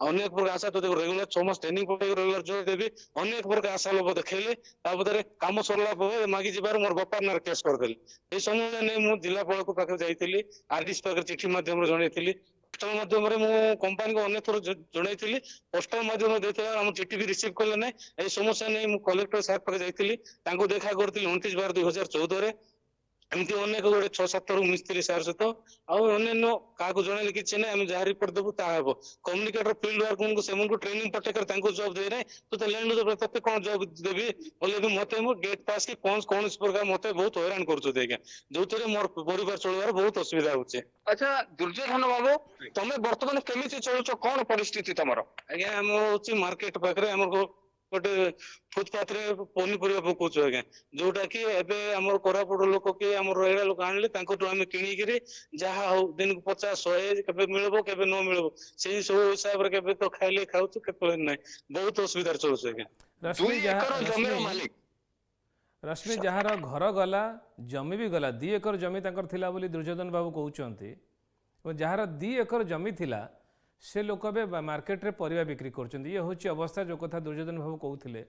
ଅନେକ ପ୍ରକାର ଆଶା ତତେ ରେଗୁଲାର 6 ମାସ ଟ୍ରେନିଂ ପକେଇକି ରେଗୁଲାର ଜବ ଦେବି, ଅନେକ ପ୍ରକାର ଆଶା ଲୋକ ଦେଖେଇଲେ। ତାପରେ କାମ ସରିଲା ପରେ ମାଗି ଯିବାରୁ ମୋର ବାପା ନାଁରେ କେସ୍ କରିଦେଲି। ଏଇ ସମୟରେ ନେଇ ମୁଁ ଜିଲ୍ଲାପାଳଙ୍କ ପାଖରେ ଯାଇଥିଲି, RDC ପାଖରେ ଚିଠି ମାଧ୍ୟମରେ ଜଣେଇଥିଲି, ପୋଷ୍ଟାଲ ମାଧ୍ୟମରେ ମୁଁ କମ୍ପାନୀକୁ ଅନେକ ଥର ଜଣେଇଥିଲି। ପୋଷ୍ଟାଲ ମାଧ୍ୟମରେ ଦେଇଥିଲା, ଆମ ଚିଠି ବି ରିସିଭ କଲେ ନାହିଁ। ଏଇ ସମସ୍ୟା ନେଇ ମୁଁ କଲେକ୍ଟର ସାହେବ ପାଖରେ ଯାଇଥିଲି, ତାଙ୍କୁ ଦେଖା କରିଥିଲି 29/12/2014। ଏମିତି ଅନେକ ଗୋଟେ 6-7 ଥର ମିସ୍ତ୍ରୀ ସାର୍ ସହିତ, ଆଉ ଅନ୍ୟାନ୍ୟ କାହାକୁ ଜଣେଇଲେ କିଛି ନାହିଁ, ଆମେ ଯାହା ରିପୋର୍ଟ ଦେବୁ ତାହା ହେବ। କମ୍ୟୁନିକେଟର ଫିଲ୍ଡ ୱାର୍କମାନଙ୍କୁ ସେମାନଙ୍କୁ ଟ୍ରେନିଂ ପଠେଇକରି ତାଙ୍କୁ ଜବ୍ ଦେଇ ନାହିଁ, ତତେ ଲ୍ୟାଣ୍ଡ ତତେ କଣ ଜବ୍ ଦେବି ବୋଲେ ବି ମତେ ମୁଁ ଗେଟ୍ ପାସ୍ କି କୌଣସି ପ୍ରକାର ମତେ ବହୁତ ହଇରାଣ କରୁଛନ୍ତି ଆଜ୍ଞା, ଯୋଉଥିରେ ମୋର ପରିବାର ଚଳିବାର ବହୁତ ଅସୁବିଧା ହଉଛି। ଆଚ୍ଛା ଦୁର୍ଯ୍ୟୋଧନ ବାବୁ, ତମେ ବର୍ତ୍ତମାନ କେମିତି ଚଳୁଛ? କଣ ପରିସ୍ଥିତି ତମର? ଆଜ୍ଞା ଆମର ହଉଛି ମାର୍କେଟ ପାଖରେ ଆମର ଗୋଟେ ଫୁଟପାଥ ରେ ପନିପରିବା ପକଉଛୁ ଆଜ୍ଞା, ଯୋଉଟା କି ଏବେ ଆମର କୋରାପୁଟ ଲୋକ କି ଆମର ରହିଲା ଲୋକ ଆଣିଲେ ତାଙ୍କଠୁ ଆମେ କିଣିକିରି ଯାହା ହଉ ଦିନକୁ 50-100 କେବେ ମିଳିବ କେବେ ନ ମିଳିବ, ସେଇ ସବୁ ହିସାବରେ କେବେ ତ ଖାଇଲେ ଖାଉଛୁ, କେତେବେଳେ ନାହିଁ, ବହୁତ ଅସୁବିଧାରେ ଚଳୁଛୁ ଆଜ୍ଞା। ରଶ୍ମି ଜମିର ମାଲିକ ରଶ୍ମି ଯାହାର ଘର ଗଲା, ଜମି ବି ଗଲା, 2 ଏକର ଜମି ତାଙ୍କର ଥିଲା ବୋଲି ଦୁର୍ଯ୍ୟୋଧନ ବାବୁ କହୁଛନ୍ତି, ଏବଂ ଯାହାର 2 ଏକର ଜମି ଥିଲା ସେ ଲୋକ ଏବେ ମାର୍କେଟରେ ପରିବା ବିକ୍ରି କରୁଛନ୍ତି। ଇଏ ହେଉଛି ଅବସ୍ଥା, ଯେଉଁ କଥା ଦୁର୍ଯ୍ୟୋଧନ ବାବୁ କହୁଥିଲେ।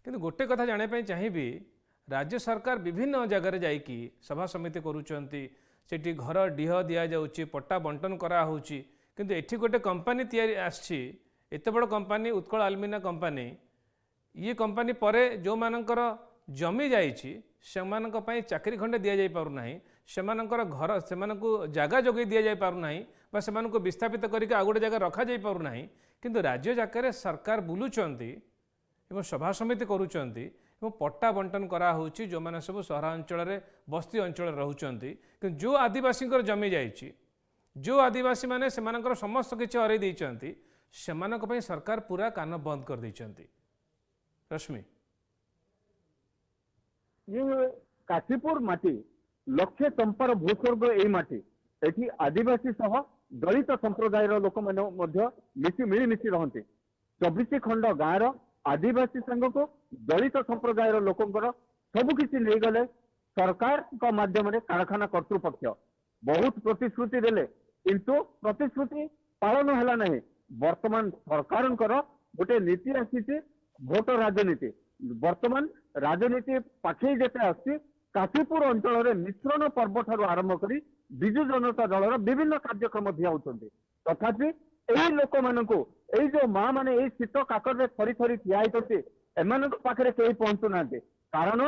କିନ୍ତୁ ଗୋଟେ କଥା ଜାଣିବା ପାଇଁ ଚାହିଁବି, ରାଜ୍ୟ ସରକାର ବିଭିନ୍ନ ଜାଗାରେ ଯାଇକି ସଭା ସମିତି କରୁଛନ୍ତି, सेठी घर डीह दि जाऊँगी पट्टा बंटन कराऊँगी किंतु एठी गोटे कंपनी तैयारी आसछि एते बड़ कंपनी उत्कल आलुमिना कंपनी ये कंपनी परे जो मानकर जमी जाइछि सेमानक पई चाकरी खंडे दि जाई पारु नाही सेमानकर घर सेमानकु जागा जोगे दि जाई पारु नाही बा सेमानकु विस्थापित करके आ गोटे जगह रखा जाई पारु नाही किंतु राज्य जाकर सरकार बुलुचंती एवं सभा समिति करूचंती एवं पट्टा बंटन करा होउछि जो माने सब सहरांचल रे बस्ती अंचल रहउचंती किंतु जो आदिवासी जमी जाइछि जो आदिवासी माने सेमानकर समस्त किछि हरै दैचंती सेमानक पई सरकार पूरा कान बंद कर दैचंती। रश्मि ये काशीपुर माटी लक्ष्य चंपार भूस्वर्ग यही माटी एठी आदिवासी सह दलित संप्रदाय लोक मैंने मिलिमिशि रहते 24 खंड गाँव आदिवासी संघ को दलित संप्रदाय लोकंर सबकिछि नहीं गले सरकार माध्यम कारखाना कर्तृपक्ष बहुत प्रतिश्रुति देले किंतु प्रतिश्रुति पालन है नहीं। वर्तमान सरकार गोटे नीति आसी भोट राजनीति वर्तमान राजनीति पाखे जेते आसी काशीपुर अंचल मिश्रण पर्व ठारू आरंभ कर विजु जनता दल विभिन्न कार्यक्रम दिखाउछन्ते तथापि एही लोक मानकु एही जो माँ माने एही शीत काकर थरी थरी ठिया होइछन्ते एमानक पाखरे केही पहुंचु नांते कारण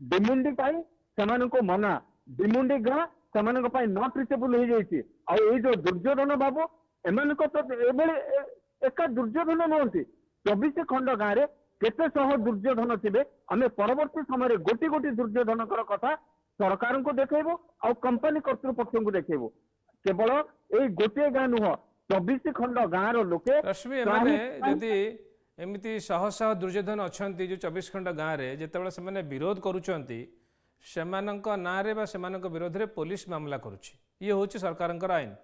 डिमुंडी पाई सेमानकु मना डिमुंडी गाँ सेमानक पाई नॉट रिचेबल हो जाइछि आ एही जो दुर्योधन बाबू एमानक तो एबेले एका दुर्योधन नहंती 24 खंड गाँव रे केते सह दुर्योधन थे आम परवर्ती समय गोटी गोटी दुर्योधन कथा सरकार को देखो आ कंपनी कर्तृपक्ष को देखो केवल यही गोटे गाँ नुह 24 खंड गाँव लोके रश्मि एमाने यदि एमिति शह शह दुर्योधन अछंती जो 24 खंड गाँव रे जेतेबेले सेमाने विरोध करूछंती सेमानक नारे बा सेमानक विरोध रे पुलिस मामला करूछि ये होछि सरकारक आईन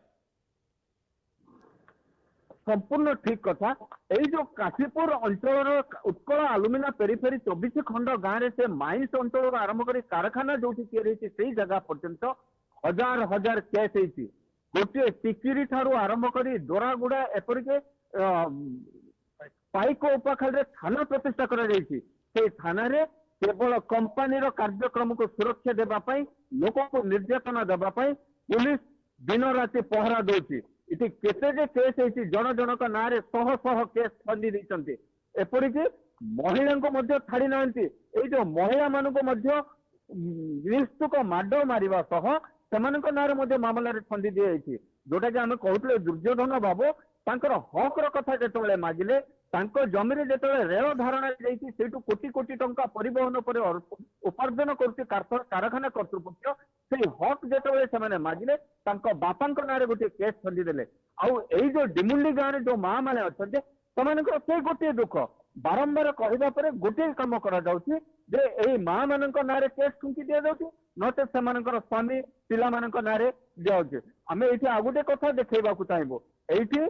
संपूर्ण ठीक कथा यही जो काशीपुर अंचल उत्कल आलुमिना पेरीफेरी 24 खंड गाँव से माइन्स अंचल आरंभ कर कारखाना जो से जगह पर्यंत हजार हजार केस होती गोटे टिकिरी ठारू आरंभ कर दोरागुड़ा एपरिके पाइक उपाखाल थाना प्रतिष्ठा कर थाना केवल कंपानी कार्यक्रम को सुरक्षा देवाई लोक को निर्यातना देवाई पुलिस दिन राति पहरा दौर इति केते जे केस होती जन जनक ना शह शह केस छंदी देइछन्ते एपरिक महिला को मध्य छाड़ी नांती ए जो महिला मानक मध्य निस्तुक माड मारिबा सह सेमानक नारे मध्य मामला रे छंदी दिया जाइछि जोटा कि आमे कहउतले दुर्योधन बाबू तांकर हकर कथा जेतबेले मागिले तांको जमी रे जेतबेले रेल धारणा जाइछि सेटु कोटी कोटी टंका परिवहन पर उपार्जन करछि कारखाना कर्तृपक्ष से हक जेतबेले सेमाने मागिले तांको बापांक नारे गोटे केस छंदी देले आउ एई जो डिमुंडी गाँ रे जो माँ माने अछन्ते सेमानकर से गोटे दुख बारंबार कहवा पर गोटे काम करा जाउछि जे एई माँ मानक नारे केस ठुंकी दिया जाउछि नते सेमानकर स्वामी पिला मानक नारे दिया जाउछि आमे एठी आ गोटे कथा देखैबाकू चाहबो एठी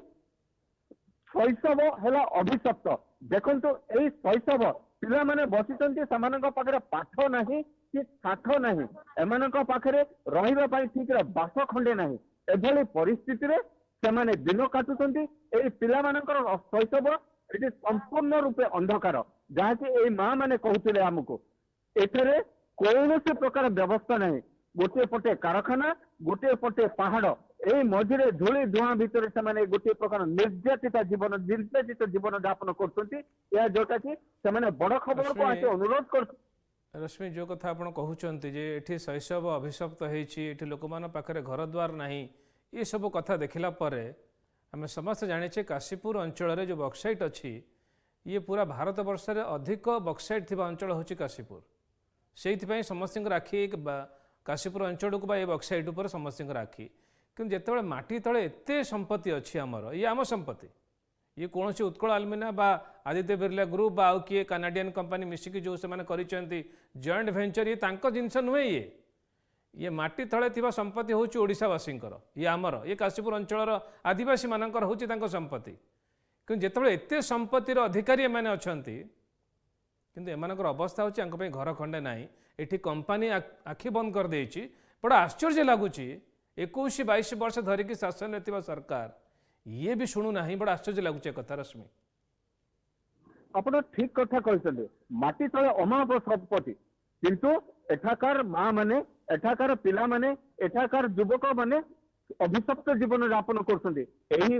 शैशव है अभिशप्त देखो यही शैशव पिला माने बसिचंती सेमानक पाखरे पाठ नाही कि साठ नाही एमानक पाखरे रहिबा पई ठीक रे बास खंडे नाही एभली परिस्थिति रे सेमाने दिन काटुचंती एई पिला मानकर शैशव एटी संपूर्ण रूपे अंधकार जहाँ कि एई माँ माने कहउथिले हमको एथरे कौनसी प्रकार व्यवस्था नहीं गोटे पटे कारखाना गोटे पटे पहाड़ ए मझिरे धूली धुआं भितर से गोटे प्रकार निर्यातित जीवन यापन कर जोटा कि बड़ खबर को आके अनुरोध कर रश्मि जो कथा आप कहते जे एठी शैशव अभिशप्त होती लोक मान पाखे घर द्वार नहीं ये सब कथा देखला परे आम समस्त जाने काशीपुर अंचल जो बक्साइट अच्छी ये पूरा भारत वर्ष अधिक बक्साइट थी अंचल हूँ काशीपुर से समस्त आखि काशीपुर अंचल को ये बक्साइट उपर समस्त आखि कि जिते माटी तले एत संपत्ति अच्छी आमर ये आम संपत्ति ये कौन से उत्कल आलुमिना बा आदित्य बिरला ग्रुप बा किए कानाडियन कंपनी मिसिकी जो से जॉइंट वेंचर ये जिनस नुहे ये माटी तले थिबा संपत्ति हूँ ओडिशावासी ये आमर ये काशीपुर अंचल आदिवासी मानकर हूँ संपत्ति कि जिते एत संपत्तिर अधिकारी एमाने अछंती किंतु एमानकर अवस्था होची घर खंडे नाई एठी कंपनी आखि बंद कर देछि बड़ा आश्चर्य लगुच 21-22 वर्ष धरिकी शासन में सरकार ये भी शुणु ना बड़ा आश्चर्य लगुच कथा रश्मि आप ठीक कथा कहते माटी तले अमाप संपत्ति किंतु एठाकार माँ माने एठाकार पिला माने एठाकार युवक माने अभिशप्त जीवन यापन करछन्ती एही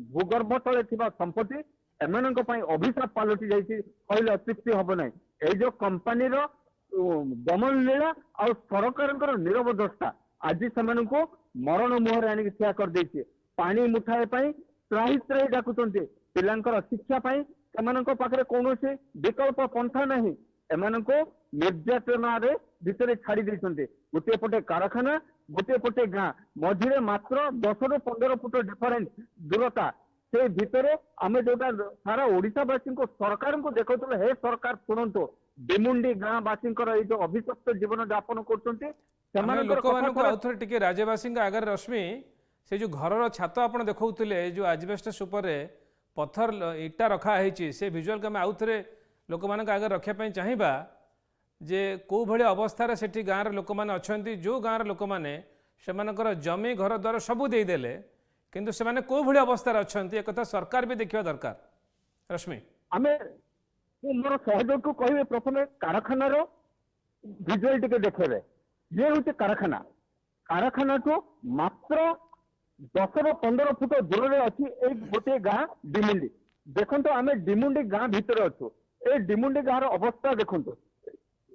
भूगर्भ तले थिबा संपत्ति एमानक पई अभिशाप पालटी जाइछि कहले अत्युक्ति हबो नै एई जो कंपनी रो दमन लीला आ सरकार नीरव दस्ता आज से मरण मुहर आनिक ठिया कर देछि पानी मुठाए पई त्राही त्राही डाकुचन्ती पिलांकर शिक्षा पई सेमानक पाखरे कोनोसी विकल्प पंथा नहीं एमानको निर्यातना रे भितरे छाड़ी देछन्ती गोटे पटे कारखाना गोटे पटे गाँ मझिरे मात्र 10 ରୁ 15 फुट डिफरेंस दूरता से भितरे आमे जोटा सारा ओडिशावासी को सरकार को देखौतले हे सरकार सुनंतो डिमुंडी गाँ वासी जो अभिशप्त जीवन यापन करछन्ती लोक टिके राज्यवासी आगे रश्मि से जो घर छात आप देखते जो आजबेस्टस उपर पत्थर इटा रखा है से विजुआल को आउ थे लोक मान आगे रखापी चाहिए जे कौ भाई अवस्था से गाँव लोक मैंने अच्छा जो गाँव लोक मैंने से जमी घर द्वार सबू देदेले किंतु से कौ भाई अवस्था अच्छा एक सरकार भी देखा दरकार रश्मि आम मोर सहयोग को कहे प्रथम कारखाना विजुआल टिके देखेबे ये हूँ कारखाना कारखाना को मात्र 10 ରୁ 15 फुट दूर में अच्छी गोटे गाँ डिमुंडी देखो आम डिमुंडी गाँ भितर अच्छु ए डिमुंडी गाँव अवस्था देखो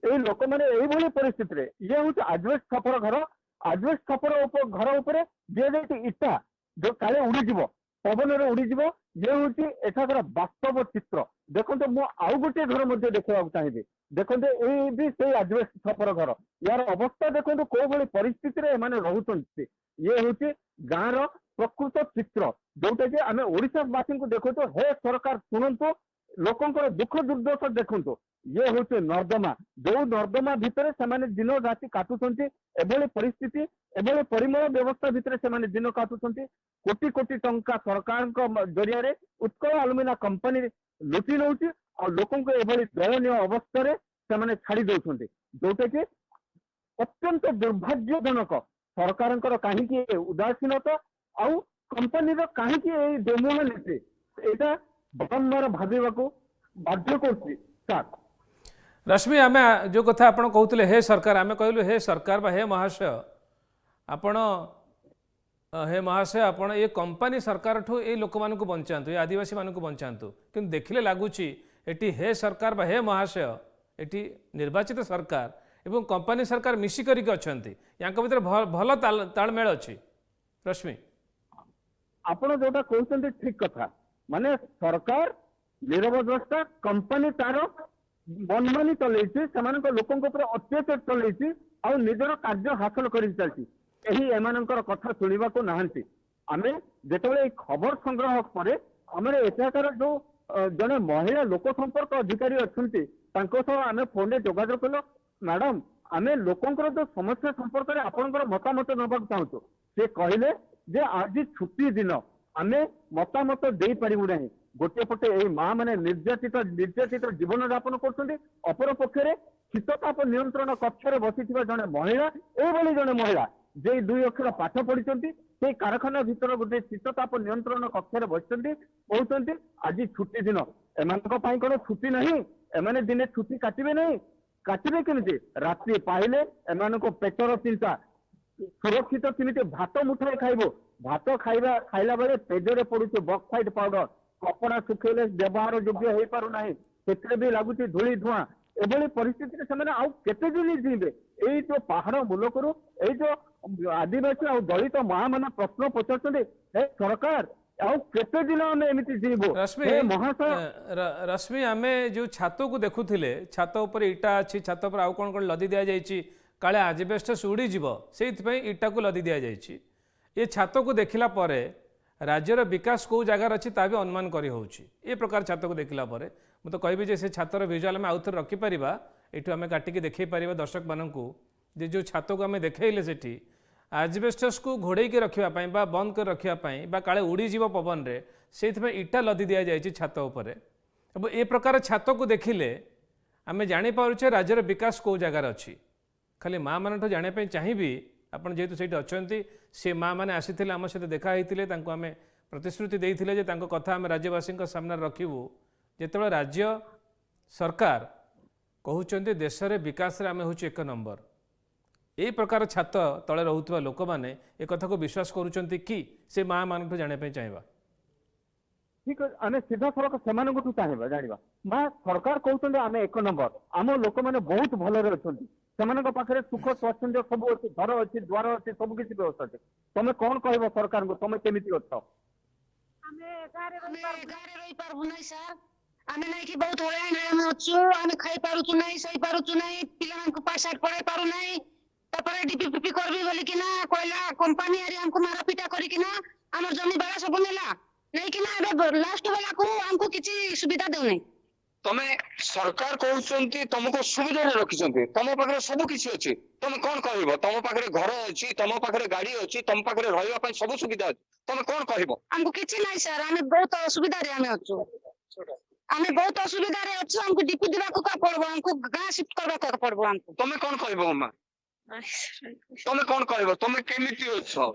ये लोक मैंने परिस्थिति ये हूँ आजबेस्ट छपर घर आजबेस्ट छपर घर उपर दिया इटा जो काले उड़ीज पवन में उड़ीज ये हूँ एठाकर वास्तव चित्र देखो मु आउ गोटे घर मध्य देखा चाहिए देखो ये भी से आजबेस्ट छपर घर यार अवस्था देखो कौ भाई परिस्थिति रोचे ये हूँ गाँव प्रकृत चित्र जोटा कि आम ओडावासी को देखो तो हे सरकार शुणु लोकंर दुख दुर्दशा देखु ये हूँ नर्दमा जो नर्दमा भितर से दिन राति काटुंट एभली परिस्थिति एभली परिमल व्यवस्था भितर से दिन काटुंट कोटी कोटी टंका सरकार जरिया उत्कल आलुमिना कंपनी लुटि नौ और लोकों को एभली दयनीय अवस्था से छाड़ी दौरान जोटा कि अत्यंत दुर्भाग्यजनक सरकार कहीं उदासीनता आउ कंपनी कहीं देमुहा नीति यहाँ बारंबार भाविबा बाध्य कर रश्मि आम जो कथा आप कहते हे सरकार आम कहलु हे सरकार बा हे महाशय आपण हे महाशय आपण ये कंपनी सरकार ठू ये लोक मानक बंचातु ये आदिवासी मानक बंचातु कि देखिले लगुच ये हे सरकार बा हे महाशय ये निर्वाचित सरकार एवं कंपनी सरकार मिसिकर अच्छा या भर भल तालमेल अच्छी रश्मि आपण जोटा कहते ठीक कथा माने सरकार नीरवद्रष्टा कंपनी तार मनमानी चलई लोकों अत्याचार चलई आ निजर कार्य हासिल कर चलती एमानकर कथा शुणा को नहांती आमे जेतबेले खबर संग्रह पर आम एठाकार जो जड़े महिला लोक संपर्क अधिकारी अच्छा आम फोन में जोगाजोग कल मैडम आमे लोकंर जो समस्या संपर्क में आपंकर मतामत नवा चाहूँ से कहले जे आज छुट्टी दिन आमे मतामत दे पारू ना गोटे पटे यही माँ मैंने निर्यातित जीवन यापन कर पक्षे शीतताप नियंत्रण कक्ष बसी जड़े महिला ये जड़े महिला जे 2 अक्षर पाठ पढ़ी से कारखाना भीतर गोटे शीतताप नियंत्रण कक्ष बसते कहते आज छुट्टी दिन एम कौन छुट्टी नहीं एम दिने छुट्टी काटे नहीं काटे केमी रात्रि पाइले एम पेटर चिंता सुरक्षित केमी भात मुठाए खाइब भात खाइला बेले पेजरे पड़ुचे बक्साइड पाउडर कपड़ा सुखेले व्यवहार योग्य हो पारना से भी लगुच धूली धुआं एभली परिस्थिति से आउ केते दिन जीवे यही जो पहाड़ मुलक यही जो आदिवासी आ दलित माँ मैंने प्रश्न पचार सरकार आते दिन आम एमती जीवो महाशय रश्मि आम जो छात को देखुले छात उपर इटा अच्छी छात पर आउ कौन कौन लदी दि जाए काले आजबेस्टस उड़ीज से इटा को लदी दि जाए ये छात को देखला परे राज्यर विकास कौ जगार अच्छी ता भी अनुमान करी होउछि ए प्रकार छात को देखला परे मु तो कहबी जे से छातर विजुआल आम आउ थे रखिपर एठू आम काटिकी देखई पारिबा दर्शक मानू जे जो छात को आम देखले सेठी आजबेस्टस को घोड़े रखापी बंद कर रखापी काले उड़ीज पवन रे से इटा लदी दि जाए छात उपर ए प्रकार छात को देखिले आम जापारे राज्यर विकास कौ जगार अच्छी खाली माँ मान जानापी चाहिए आपड़ जेहेतु से अच्छा सी माँ मैंने आसी आम सहित देखाई आम प्रतिश्रुति देते कथा आम राज्यवासी सामने रखू जिते राज्य सरकार कहते देश में विकास आम हूँ एक नंबर यही प्रकार छात तले रोकुवा लोक मैंने एक कथा को विश्वास करुँच कि से माँ मान जानापी चाहिए ठीक है आम सीधा सड़क से चाहिए जाना माँ सरकार कहते आम एक नंबर आम लोक मैंने बहुत भलरे अच्छा से पाखे सुख स्वाच्छंद्य सब अच्छी घर अच्छी द्वार अच्छी सबकि व्यवस्था अच्छे तुम कौन कह सरकार को तुम केमी अच्छ आमे नहीं कि बहुत हड़ाई हड़ाई अच्छु आमे खाई पारुछु नहीं सही पारुछु नहीं पिला को पास साठ पढ़ाई पारु नहीं तापर डीपीपीपी करबी बोली कि ना कोइला कंपनी आरी हमको मारा पीटा करी कि ना हमर जमी बाड़ा सब नेला नहीं कि ना एबे लास्ट बेला को हमको किछि सुविधा देउ नहीं तमे सरकार कहउछंती तुमको सुविधा रे रखिछंती तुम पाखरे सब किछि अछि तुम कोन कहइबो तुम पाखरे घर अछि तुम पाखरे गाड़ी अछि तुम पाखरे रहइबा पय सब सुविधा अछि तुम कोन कहइबो हमको किछि नहीं सर आमे बहुत असुविधा रे आमे अछु आमे बहुत असुविधा रे अछु हमको डीपी दिबा को का पड़बो हमको गां शिफ्ट करबा का पड़बो हमको तुम कोन कहइबो अम्मा तुम कोन कहइबो तुम केमिति अछो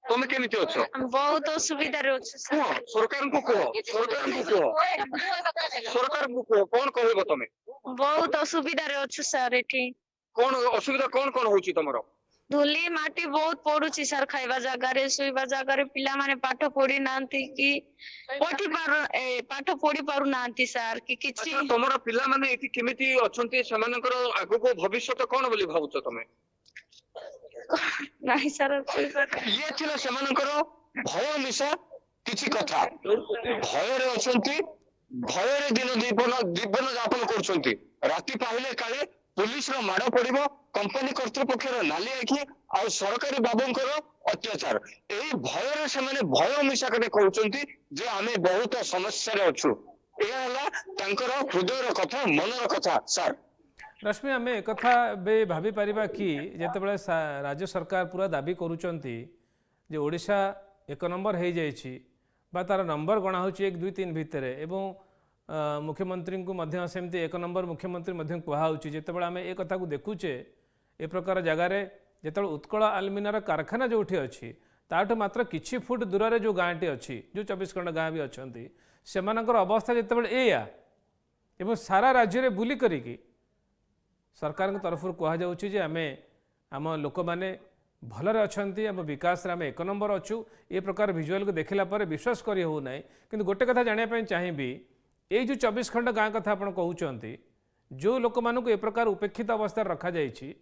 तुम केमिति अछो हम बहुत असुविधा रे अछु सर सरकार को कहो सरकार को कहो कोन कहइबो तुम बहुत असुविधा रे अछु सर एठी कोन असुविधा कोन कोन होची तमरो धूली माटी बहुत पड़ुची सर खाइबा जगह रे सोइबा जगह रे पिला माने पाठ पढ़ी नांती कि पाठ पढ़ी पारु नांती सर कि किछि तमरो पिला माने एठी केमिति अछंती सेमानकर आगु को भविष्य कोन बोली भाबुछ तमे नहीं सर ये थिला सेमानकर भय मिसा किछि कथा भय रे अछंती भय रे दिन दीपन यापन करछंती राति पाहिले काले पुलिस रो माड़ पड़िबो कंपनी कर्तृपक्ष रो नाली आखि आ सरकारी बाबूंकर अत्याचार एही भय रे से माने भय मिसा कटे कहउछंती जे आमे बहुत समस्या रे अछु एया हला तांकर हृदय रो कथा मन रो कथा सर रश्मि आम एक कथा बे भाभी परिबा कि जेतेबेले राज्य सरकार पूरा दाबी करूचंती जे ओडिशा एक नंबर हो जाइछि बा तार नंबर गणा होछि 1 2 3 भितर एवं मुख्यमंत्री को मध्य सेमती एक नंबर मुख्यमंत्री मध्य कहुच्छी जितेबाला आम ए कथा को देखुचे ए प्रकार जगार जिते उत्कल आलमिनार कारखाना जो अच्छी ताठू मात्र किछि फुट दूर जो गाँटी अच्छी जो 24 खंड गाँ भी अच्छा से अवस्था जिते एवं सारा राज्य में बुली करी सरकार तरफ कहुच्छे आम आम लोक मैंने भलरे अच्छी आम विकास आम एक नंबर अच्छु ये प्रकार विजुआल को देखला विश्वास करी हो ना कि गोटे कथा जानापी चाहिए ये जो 24 खंड गाँ कथा आप कहते जो लोक मानू ए प्रकार उपेक्षित अवस्था रखा जाइए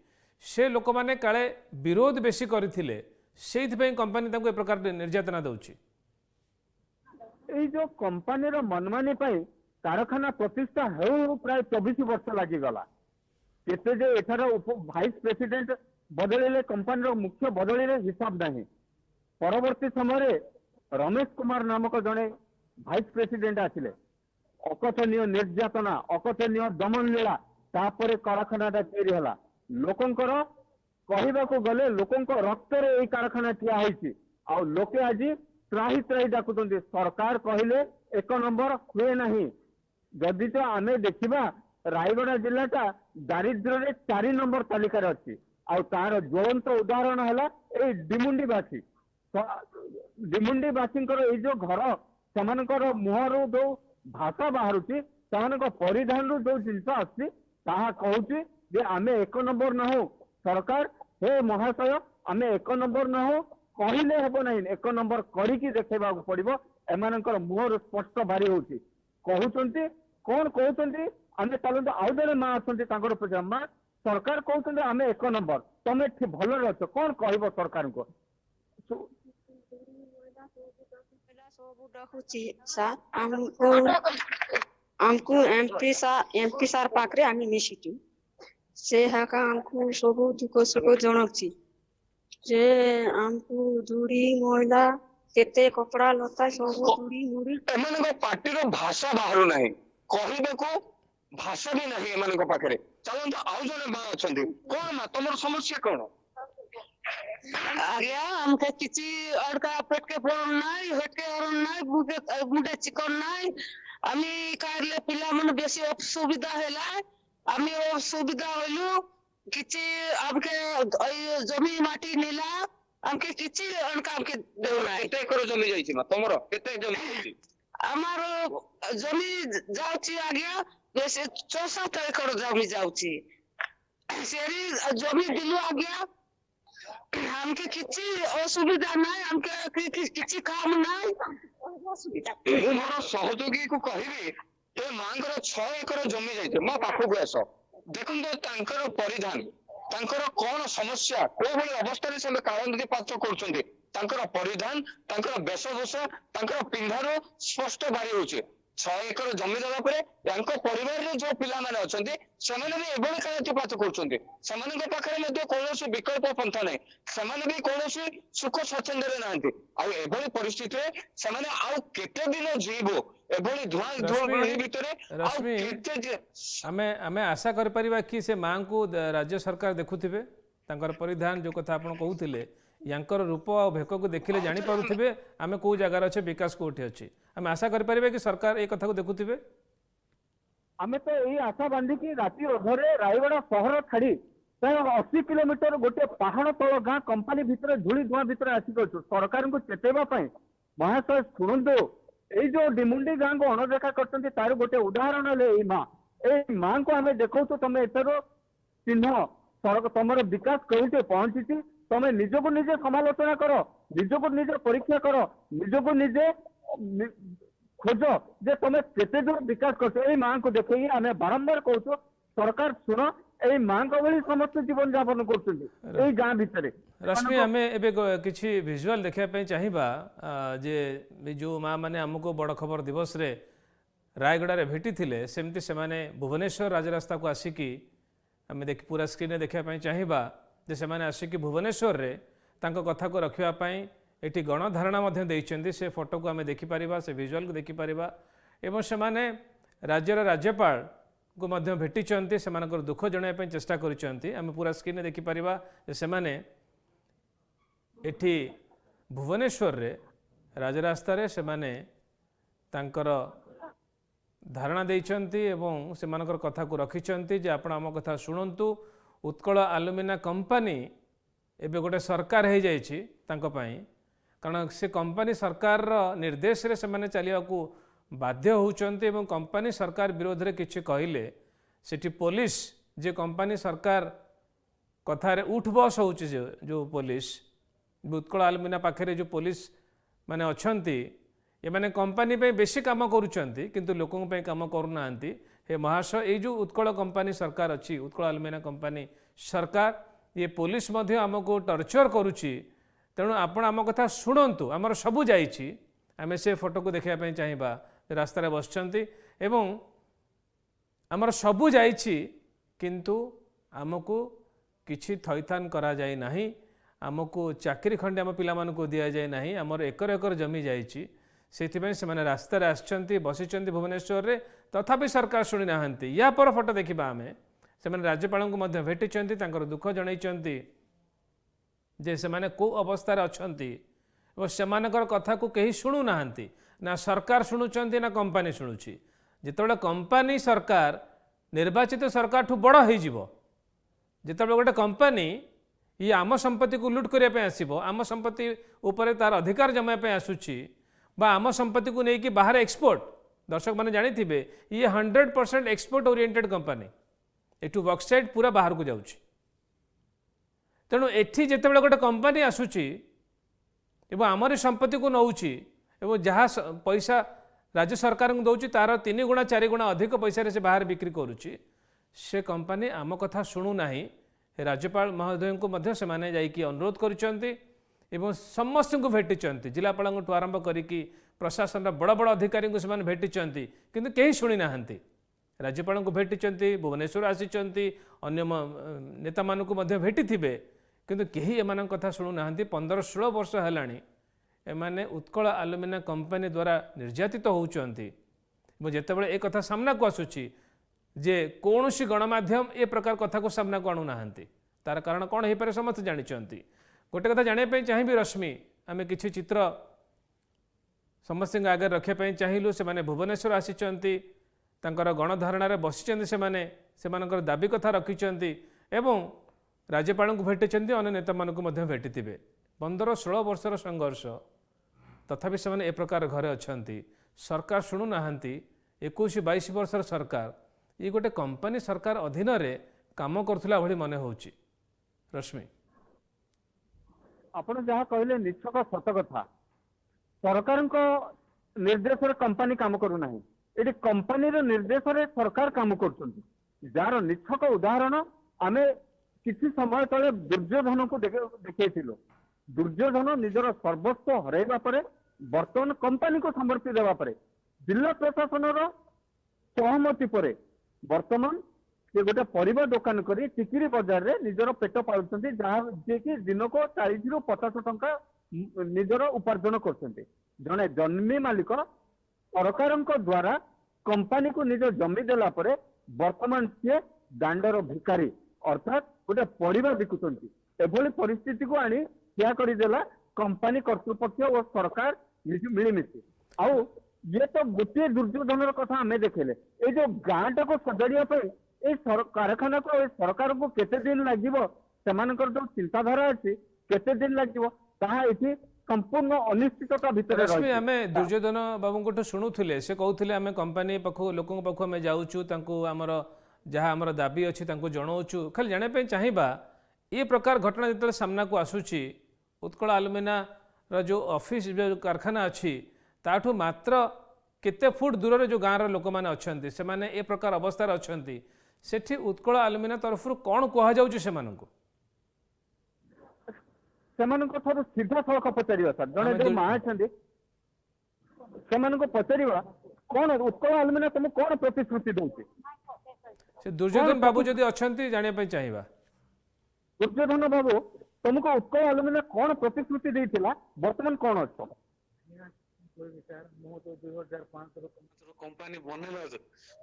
से लोक मैंने काले विरोध बेसी करथिले से कंपनी ए प्रकार निर्यातना दौची जो कंपनी मनमानी कारखाना प्रतिष्ठा हो प्राय 24 वर्ष लगिगला केते जे एठार भाइस प्रेसिडेंट बदलिले कंपनी मुख्य बदलिले हिसाब नहीं परवर्ती समय रमेश कुमार नामक जड़े भाइस प्रेसिडेंट आसिले अकथनीय निर्यातना अकथनीय दमन लीला तापर कारखाना तैयारी है लोकंकर कहवाक गले लोकंक रक्त रे कारखाना ठिया होइछि आ लोके आज त्राही त्राही डाकुचंती सरकार कहले एक नंबर हुए नहीं जदि तो आम देखा रायगड़ा जिलाटा दारिद्र्य रे 4 नंबर तालिकार अच्छी आ तार ज्वलंत उदाहरण है डिमुंडीवासी डिमुंडीवासी जो घर से मुहर जो भाषा बाहर परिधान रू जो जिनस आसी कहूँ जे आमे एक नंबर न हो सरकार हे महाशय आमे एक नंबर न हो कहले हेब नहीं एक नंबर करिकी देखा पड़ो एम मुहर स्पष्ट बारी होती कहते कौन कहते आम चलते आउ जड़े माँ अच्छा माँ सरकार कहते आम एक नंबर तुम्हें भल अच्छ कौन कह सरकार को हमको एमपी सार पाखरे आम मिशिटू से हाका हमको सब दुख सुख जनाऊँगी जे हमको धूड़ी मैला केते कपड़ा लता सब धूड़ी मुड़ी एमानक पार्टीर भाषा बाहर नहीं कहबेको भाषा भी नहीं एमानक पाखरे चलंत आउ जने मां अछंती कोन मां तमर समस्या कोन आज्ञा हमके किछि अड़का पेट के फोन नहीं हेट के और नहीं मुडे चिकन नहीं आमी कारले पिला मन बेसी असुविधा हैला आमी असुविधा होलु किछि हमके जमी माटी नेला हमके किछि अनका हमके देउना केते कर जमी जाईछि मा तमरो केते जमी जाईछि हमारो जमी जाउछि आज्ञा ଯେ ସେ 6-7 ଏକର ଜମି ଯାଉଛି ସେ ଜମି ଦିଲୁ ଆଜ୍ଞା हमके किसी असुविधा नहीं हमके किसी काम नहीं मोर सहयोगी को कहबी ए मांगर 6 एकर जमी जाइते मो पाखକୁ आस देखंतो तांकर परिधान तांकर कोन समस्या को भली अवस्था रे से काळ नदी पाच करछन्ते तांकर परिधान तांकर वेशभूषा तांकर पिंधारो स्पष्ट बारी होचे 6 एकर जमी देला परे तांको परिवार रे जो पिला माने अछन्ते सेमाने भी एबोली काळती पाच करछन्ते सेमानक पाखरे मध्ये कोनोसी विकल्प पंथा नै सेमाने भी कोनोसी सुख स्वच्छंद रे नांती आ एबोली परिस्थिति रे सेमाने आउ केते दिन जीवो एबोली धुआ धुआ भितरे रश्मि आमे आमे आशा कर परिबा कि से मां को राज्य सरकार देखुथिबे तांकर परिधान जो कथा आपण कहउथिले यांकर रूप और भेक को देखिले जानी पारुथिबे आमे को जगार अच्छे विकास कोठी अछि आमे आशा कर परिबे कि सरकार ए कथा को देखुथिबे आमे तो यही आशा बांधी कि राति अधरे रायगड़ा शहर छाड़ी 80 किलोमीटर गोटे पहाड़ तल गाँ कंपानी भितर धूली धुआं भितर आसिक सरकार को चेतेवा महाशय शुणु ये जो डिमुंडी गाँ को अणदेखा कर तार गोटे उदाहरण ले माँ को आम देखो तुम एथर चिन्ह तुम विकास कौटे पहुंची तुम निजको निजे समालोचना कर निजको निजे परीक्षा कर निजको निजे खोज जे तुम केते दूर विकास कर माँ को देख आम बारंबार कहूँ सरकार शुण ए माँ को भली समस्त जीवन यापन कर गाँ भितर रश्मि आम एवं किसी भिजुआल देखा चाहिए जे जो माँ मैंने आमको बड़ खबर दिवस रे रायगड़ा भेटी थे सेमती से भुवनेश्वर राजरास्ता को आसिकी आम पूरा स्क्रीन देखा चाहिए जे से आसिकी भुवनेश्वर रे तांको कथा को रखापी ये गणधारणा से फोटो को आम देखिपर से भिजुआल को देखिपर एवं से राज्यर राज्यपाल को मध्य भेटी से दुख जनाई चेष्टा करें पूरा स्क्रीन देखिपर से एठी भुवनेश्वर रे राजरास्ता रे से तांकर धारणा देइचंती एवं से कथा को रखिचंती जे आपण आम कथा शुणंतु उत्कल आलुमिना कंपनी एबे गोटे सरकार हो जाइछि तांको पई कारण से कंपनी सरकार निर्देश रे से माने चलिया को बाध्य होउचंती एवं कंपनी सरकार विरोध रे किछि कहिले सेठी पुलिस जे कंपनी सरकार कथारे उठ बस होउछि जो पुलिस उत्कल आलुमिना पाखे जो पुलिस माने अछंती ये माने कंपनी पे बेसी काम करूचंती किंतु लोकों पे काम करूनांती हे महाशय ये जो उत्कल कंपनी सरकार अच्छी उत्कल आलुमिना कंपनी सरकार ये पुलिस मध्य आमको टर्चर करुच्ची तेणु आपण आम कथा शुणु आमर सबू जाइए आम से फोटो को देखापी चाहिए रास्तार बसचंती एवं आमर सबू जाइए किंतु आमको किछि थैथान करा जाए नहीं आमको चाकरी खंडे आम पिलामानकु दिया जाए नहीं आमर एकर एकर जमी जाइए से माने रास्तार आसचंती बसिचंती भुवनेश्वर रे तथापि सरकार शुणी नाहंती या पर फोटो देखिबा आमे से माने राज्यपाल को मध्य भेटिचंती तांकर दुख जणाइचंती जे से माने को अवस्था रे अछंती और सेमानकर कथा को कहीं शुणु नाहंती ना सरकार शुणुचंती ना कंपनी शुणुची जेतबेले कंपनी सरकार निर्वाचित सरकार ठू बड़ होई जिवो जेतबेले गोटे कंपनी ये आम संपत्ति को लुट करने आसो आम संपत्ति उपर तार अधिकार जमाया पे आसुची बा आम संपत्ति को लेकिन बाहर एक्सपोर्ट दर्शक मैंने जानी ये 100% एक्सपोर्ट ओरिएंटेड कंपनी एठू बक्साइड पूरा बाहर को जाउची तेणु एठी जेतेबेले गोटे कंपनी आसुची एवं आमरी संपत्ति को नौची एवं जहाँ पैसा राज्य सरकार को दौची तार 3 गुणा 4 गुणा अधिक पैसा से बाहर बिक्री करुची से कंपनी आम कथा शुणु नाही राज्यपाल महोदय को मध्य से माने जाइकी अनुरोध करिसंती एवं समस्त को भेटिचंती जिलापाल आरंभ करिकी प्रशासन बड़ बड़ अधिकारी को से भेटिचंती किंतु कहीं शुणी नाहंती राज्यपाल को भेटिचंती भुवनेश्वर आसीचंती अन्य नेता मानक मध्य भेटिथिबे किंतु कहीं एमान कथा शुणु नाहंती 15-16 वर्ष हेलाणी एमाने उत्कल आलुमिना कंपनी द्वारा निर्यातित होउचंती जेतेबेले ए कथा सामना को आसुची जे कौनसी गणमाध्यम ए प्रकार कथा को सामना को आणु नाहंती तार कारण कौन हो पारे समस्त जानिचंती गोटे कथा जानिया चाहिए रश्मि आम किसी चित्र समस्त आगे रखापी चाहिलु से माने भुवनेश्वर आसीचंती तांकर गणधारणा बसिचंती से दाबी कथा रखिचंती एवं राज्यपाल को भेटिचंती अन्य नेता मानक मध्य भेटिथिबे 15-16 वर्षर संघर्ष तथापि से ए प्रकार घरे अछंती सरकार शुणु नाहंती 21-22 वर्षर सरकार ये गोटे कंपनी सरकार अधीन रे काम करुला भली मन होउची। रश्मि ଆପଣ ଯାହା କହିଲେ ନିଛକ ସତ କଥା। ସରକାରଙ୍କ ନିର୍ଦ୍ଦେଶରେ କମ୍ପାନୀ କାମ କରୁନାହିଁ, ଏଠି କମ୍ପାନୀର ନିର୍ଦ୍ଦେଶରେ ସରକାର କାମ କରୁଛନ୍ତି। ଯାହାର ନିଛକ ଉଦାହରଣ ଆମେ କିଛି ସମୟ ତଳେ ଦୁର୍ଯ୍ୟୋଧନକୁ ଦେଖେଇଥିଲୁ। ଦୁର୍ଯ୍ୟୋଧନ ନିଜର ସର୍ବସ୍ୱ ହରାଇବା ପରେ ବର୍ତ୍ତମାନ କମ୍ପାନୀକୁ ସମର୍ପି ଦେବା ପରେ ଜିଲ୍ଲା ପ୍ରଶାସନର ସହମତି ପରେ ବର୍ତ୍ତମାନ ସେ ଗୋଟେ ପରିବା ଦୋକାନ କରି ଟିକିରି ବଜାରରେ ନିଜର ପେଟ ପାଳୁଛନ୍ତି, ଯାହା ଯିଏକି ଦିନକୁ 40 ରୁ 50 ଟଙ୍କା ନିଜର ଉପାର୍ଜନ କରୁଛନ୍ତି। ଜଣେ ଜମି ମାଲିକ ସରକାରଙ୍କ ଦ୍ୱାରା କମ୍ପାନୀକୁ ନିଜ ଜମି ଦେଲା ପରେ ବର୍ତ୍ତମାନ ସିଏ ଦାଣ୍ଡର ଭିକାରୀ ଅର୍ଥାତ୍ ଗୋଟେ ପରିବା ବିକୁଛନ୍ତି। ଏଭଳି ପରିସ୍ଥିତିକୁ ଆଣି ଠିଆ କରିଦେଲା କମ୍ପାନୀ କର୍ତ୍ତୃପକ୍ଷ ଓ ସରକାର ମିଳିମିଶି। ଆଉ ଇଏ ତ ଗୋଟିଏ ଦୁର୍ଯ୍ୟୋଧନର କଥା ଆମେ ଦେଖିଲେ, ଏଇ ଯୋଉ ଗାଁଟାକୁ ସଜାଡ଼ିବା ପାଇଁ এই কারখানাକୁ এই ସରକାରକୁ କେତେ ଦିନ ଲାଗିବ, ସେମାନଙ୍କର ଯୋଉ ଚିନ୍ତାଧାରା ଅଛି କେତେ ଦିନ ଲାଗିବ ତାହା ଏଠି ସମ୍ପୂର୍ଣ୍ଣ ଅନିଶ୍ଚିତତା ଭିତରେ ରଶ୍ମି ରହିଛି। ଆମେ ଦୁର୍ଯ୍ୟୋଧନ ବାବୁଙ୍କଠୁ ଶୁଣୁଥିଲେ, ସେ କହୁଥିଲେ ଆମେ କମ୍ପାନୀ ପାଖକୁ ଲୋକଙ୍କ ପାଖକୁ ଆମେ ଯାଉଛୁ, ତାଙ୍କୁ ଆମର ଯାହା ଆମର ଦାବି ଅଛି ତାଙ୍କୁ ଜଣାଉଛୁ। ଖାଲି ଜାଣିବା ପାଇଁ ଚାହିଁବା ଏ ପ୍ରକାର ଘଟଣା ଯେତେବେଳେ ସାମ୍ନାକୁ ଆସୁଛି, ଉତ୍କଳ ଆଲୁମିନାର ଯେଉଁ ଅଫିସ ଯେଉଁ କାରଖାନା ଅଛି ତାଠୁ ମାତ୍ର କେତେ ଫୁଟ ଦୂରରେ ଯେଉଁ ଗାଁର ଲୋକମାନେ ଅଛନ୍ତି ସେମାନେ ଏ ପ୍ରକାର ଅବସ୍ଥାରେ ଅଛନ୍ତି, ସେଠି ଉତ୍କଳ ଆଲୁମିନା ତରଫରୁ କ'ଣ କୁହାଯାଉଛି ସେମାନଙ୍କୁ? ସେମାନଙ୍କ ଠାରୁ ସିଧାସଳଖ ପଚାରିବା ସାର୍, ଜଣେ ଯୋଉ ମା ଅଛନ୍ତି ସେମାନଙ୍କୁ ପଚାରିବା କ'ଣ ଉତ୍କଳ ଆଲୁମିନା ତମକୁ କ'ଣ ପ୍ରତିଶ୍ରୁତି ଦଉଛି। ସେ ଦୁର୍ଯ୍ୟୋଧନ ବାବୁ ଯଦି ଅଛନ୍ତି ଜାଣିବା ପାଇଁ ଚାହିଁବା। ଦୁର୍ଯ୍ୟୋଧନ ବାବୁ ତମକୁ ଉତ୍କଳ ଆଲୁମିନା କ'ଣ ପ୍ରତିଶ୍ରୁତି ଦେଇଥିଲା, ବର୍ତ୍ତମାନ କ'ଣ ଅଛ? ମୁଁ ତ 2005 कंपनी बनेला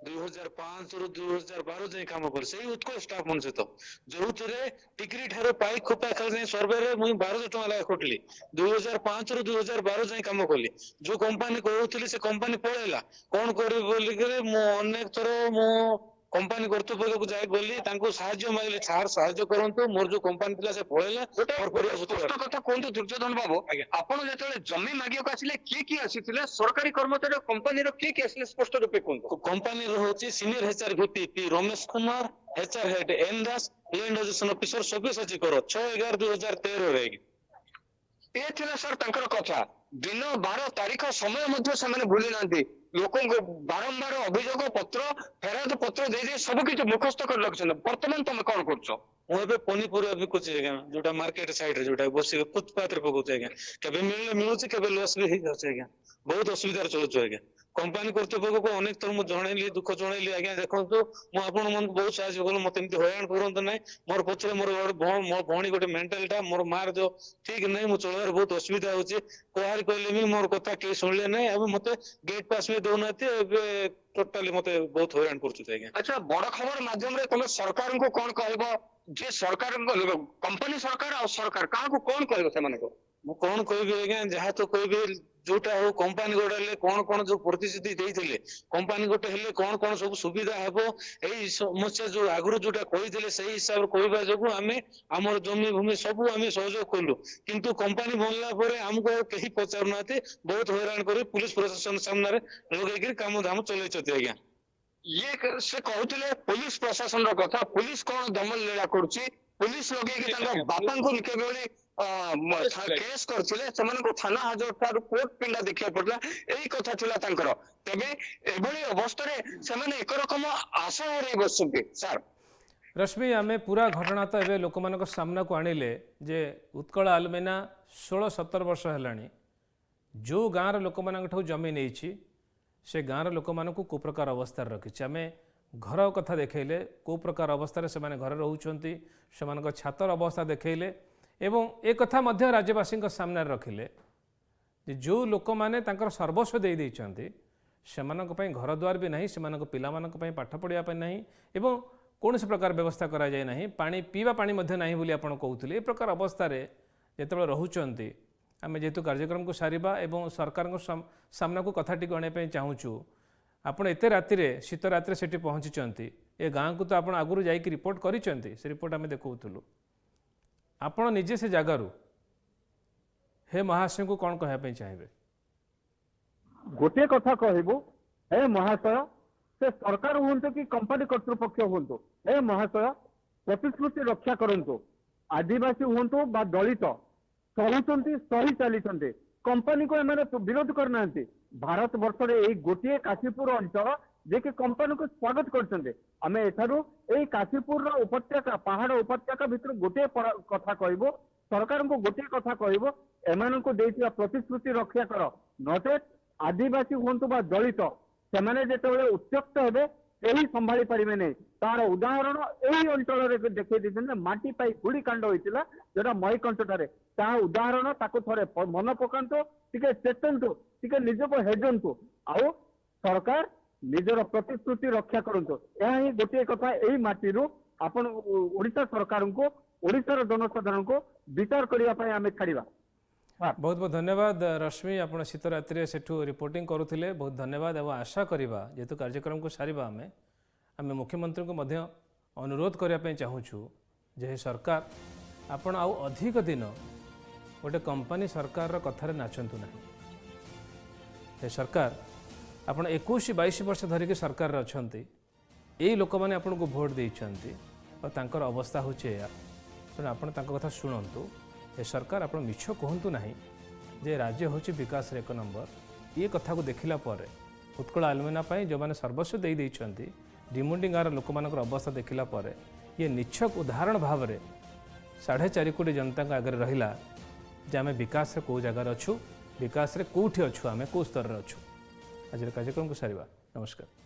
2005 ରୁ 2012 ଯାଏ କାମ କରି ସେଇ ଉତ୍କଳ ଷ୍ଟାଫ ମାନ ସହିତ ଯୋଉଥିରେ ଟିକିରି ଠାରୁ ପାଇ ଖୋପା ଖାଲି ସର୍ଭେରେ ମୁଇଁ 1200 ଟଙ୍କା ଲେଖା ଖଟିଲି। 2005 ରୁ 2012 ଯାଏ କାମ କଲି। ଯୋଉ कंपनी କହୁଥିଲି ସେ कंपनी ପଳେଇଲା, କଣ କରିବି ବୋଲିକିରି ମୁଁ ଅନେକ ଥର ମୁଁ कंपनी କର୍ତ୍ତୃପକ୍ଷକୁ ଯାଇ ଗଲି, ତାଙ୍କୁ ସାହାଯ୍ୟ ମାଗିଲି, ସାର୍ ସାହାଯ୍ୟ କରନ୍ତୁ, ମୋର ଯୋଉ कंपनी ଥିଲା ସେ ପଳେଇଲା। କଥା କୁହନ୍ତୁ ଦୁର୍ଯ୍ୟୋଧନ ବାବୁ, ଆପଣ ଯେତେବେଳେ ଜମି ମାଗିବାକୁ ଆସିଲେ କିଏ କିଏ ଆସିଥିଲେ, ସରକାରୀ କର୍ମଚାରୀ କମ୍ପାନୀର କିଏ କିଏ ଆସିଲେ ସ୍ପଷ୍ଟ ରୂପେ କୁହନ୍ତୁ। कंपनी ରହୁଛି senior HR VP P Ramesh Kumar, HR head N Das, land acquisition officer Sabyasachi କର 6/11/2013 ରେ। ଏ ଥିଲା ସାର୍ ତାଙ୍କର କଥା। ଦିନ ବାର ତାରିଖ ସମୟ ମଧ୍ୟ ସେମାନେ ଭୁଲି ନାହାନ୍ତି। ଲୋକଙ୍କୁ ବାରମ୍ବାର ଅଭିଯୋଗ ପତ୍ର ଫେରାଦ ପତ୍ର ଦେଇ ଦେଇ ସବୁ କିଛି ମୁଖସ୍ଥ କରି ରଖିଛନ୍ତି। ବର୍ତ୍ତମାନ ତମେ କଣ କରୁଛ? ମୁଁ ଏବେ ପନିପରିବା ବିକୁଛି ଆଜ୍ଞା, ଯୋଉଟା ମାର୍କେଟ ସାଇଡ ରେ ଯୋଉଟା ବସିକି ଫୁଟପାଥ ରେ ପକଉଛି ଆଜ୍ଞା। କେବେ ମିଳିଲେ ମିଳୁଛି, କେବେ ଲସ୍ ବି ହେଇଯାଉଛି ଆଜ୍ଞା। ବହୁତ ଅସୁବିଧାରେ ଚଳୁଛୁ ଆଜ୍ଞା। कंपनी କର୍ତ୍ତୃପକ୍ଷକୁ ଅନେକ ଥର ମୁଁ ଜଣେଇଲି, ଦୁଃଖ ଜଣେଇଲି, ଆଜ୍ଞା ଦେଖନ୍ତୁ ମୁଁ ଆପଣ ମାନଙ୍କୁ ବହୁତ ସାହାଯ୍ୟ କଲି, ମତେ ଏମିତି ହଇରାଣ କରନ୍ତୁ ନାହିଁ। ମୋର ପଛରେ ମୋର ମୋ ଭଉଣୀ ଗୋଟେ ମେଣ୍ଟାଲ ଟା ମୋର ମାର ଯୋଉ ଠିକ ନାହିଁ, ମୁଁ ଚଳିବାରେ ବହୁତ ଅସୁବିଧା ହଉଛି। କାହାରି କହିଲେ ବି ମୋର କଥା କେହି ଶୁଣିଲେ ନାହିଁ। ଏବେ ମତେ ଗେଟ୍ ପାସ୍ ବି ଦଉନାହାନ୍ତି, ଏବେ ଟୋଟାଲି ମତେ ବହୁତ ହଇରାଣ କରୁଛନ୍ତି ଆଜ୍ଞା। ଆଚ୍ଛା, ବଡ ଖବର ମାଧ୍ୟମରେ ତମେ ସରକାରଙ୍କୁ କଣ କହିବ? ଯେ ସରକାରଙ୍କ କମ୍ପାନୀ ସରକାର ଆଉ ସରକାର କାହାକୁ କଣ କହିବ ସେମାନଙ୍କୁ? ମୁଁ କଣ କହିବି ଆଜ୍ଞା, ଯାହା ତ କହିବି ଯୋଉଟା ହଉ कंपनी ଗୋଟେ ହେଲେ କଣ କଣ ଯୋଉ ପ୍ରତିଶ୍ରୁତି ଦେଇଥିଲେ, कंपनी ଗୋଟେ ହେଲେ କଣ କଣ ସବୁ ସୁବିଧା ହେବ, ଏଇ ସମସ୍ୟା ଯୋଉ ଆଗରୁ ଯୋଉଟା କହିଥିଲେ ସେଇ ହିସାବରେ କହିବା ଯୋଗୁ ଆମେ ଆମର ଜମି ଭୂମି ସବୁ ଆମେ ସହଯୋଗ କଲୁ। କିନ୍ତୁ कंपनी ବନିଲା ପରେ ଆମକୁ ଆଉ କେହି ପଚାରୁନାହାନ୍ତି, ବହୁତ ହଇରାଣ କରି ପୁଲିସ ପ୍ରଶାସନ ସାମ୍ନାରେ ଲଗେଇକିରି କାମ ଧାମ ଚଲେଇଛନ୍ତି ଆଜ୍ଞା। ଇଏ ସେ କହୁଥିଲେ ପୁଲିସ ପ୍ରଶାସନର କଥା, ପୁଲିସ କଣ ଦମନ ଲୀଳା କରୁଛି, ପୁଲିସ ଲଗେଇକି ତାଙ୍କ ବାପାଙ୍କୁ କେବଳ କେସ୍ କରିଥିଲେ, ସେମାନଙ୍କୁ ଥାନା ହାଜର ଠାରୁ କୋର୍ଟ ପିଣ୍ଡା ଦେଖିବାକୁ ପଡିଲା, ଏଇ କଥା ଥିଲା ତାଙ୍କର। ତେବେ ଏଭଳି ଅବସ୍ଥାରେ ସେମାନେ ଏକ ରକମ ଆଶା ହରାଇ ବସିଛନ୍ତି। ସାର୍ रश्मि आमे पूरा घटना तो एवं लोक मान सामना को आणिले जे उत्कल आलुमिना 16-17 वर्ष है जो गाँव लोक मान जमी नहीं से गाँव लोक मानक को प्रकार अवस्था रखी आम घर कथा देखले कौ प्रकार अवस्था से घर रोच से छातर अवस्था देखले एवं एक कथा राज्यवासी सामने रखिले जो लोक मैंने सर्वस्व दे देते से घर द्वार भी नहीं, से पिला पाठ पढ़ापी नहीं एवं कौन से प्रकार व्यवस्था करा जाए नहीं, पानी पीवा पानी मध्य नहीं बोली आपन कहते। ए प्रकार अवस्था जिते रोचंती आम जेहेतु कार्यक्रम को सारिबा एवं सरकार सामना को कथाटी आने चाहूँ आपड़ एत राति शीत राति से पहुँची ए गाँ को तो आप आगु जा रिपोर्ट कर रिपोर्ट आम देखूलु आपण निजे से जगार हे महाशय को कौन कहवाई चाहिए? गोटे कथा कहबू हे महाशय से सरकार हुंतु कि कंपनी कर्तृपक्ष हुंतु ए महाशय प्रतिश्रुति रक्षा करंतु आदिवासी हुंतु बा दलित सहुचंती सही चलीचंती कंपनी को एमाने विरोध करना भारत वर्ष रे गोटे काशीपुर अंचल जे कि कंपनी को स्वागत करछन्ते आमे एठारु एई काशीपुर रो उपत्यका पहाड़ उपत्यका भितर गोटे कथा कहबो सरकार को गोटे कथा कहबो एमान को देइथिया प्रतिश्रुति रक्षा कर नचेत आदिवासी हुंतु बा दलित सेमाने जेतेबेले उत्यक्त हेबे केही संभाली पारिबे नै तार उदाहरण एही अंचल रे देखै दिछन माटी पाई गुड़ी कांड होइतिला जेटा मईकंठ ठारे ता उदाहरण ताको थरे मन पकांतो टिके चेतंतो टिके निजको हेजंतो आउ सरकार निजर प्रतिश्रुति रक्षा करंतो एहा ही गोटे कथा एही माटीरु आपण ओडिशा सरकार को ओडिशार जनसाधारण को विचार करिया पय आमे छाड़िबा। बहुत बहुत धन्यवाद रश्मि आपण शीत रात्रि सेठू रिपोर्टिंग करुथिले बहुत धन्यवाद एवं आशा करिबा जेतु कार्यक्रम को सारिबा आमे मुख्यमंत्री को मध्य अनुरोध करिया पय चाहूछु जे सरकार आपण आउ अधिक दिन गोटे कंपनी सरकार रो कथारे नाचंतु नाही हे सरकार आपण 21-22 वर्ष धरिक सरकार रे अछंती एई लोक माने आपण को वोट देइछंती और तांकर अवस्था होचे या तेणु आपण तांको कथा शुणंतु ए सरकार आप मिछ कहतु ना जे राज्य हूँ विकास एक नंबर ये कथा को देखला पर उत्कल आलुमिना जो मैंने सर्वस्व देते डिमुंडी गाँव लोक मान अवस्था देखला पर ये निछक उदाहरण भाव में 4.5 कोटी जनता आगे रहा जे आम विकास कौ जगार अच्छु विकास कौटी अच्छु आम कौ स्तर अच्छु आज कार्यक्रम को सारिबा नमस्कार।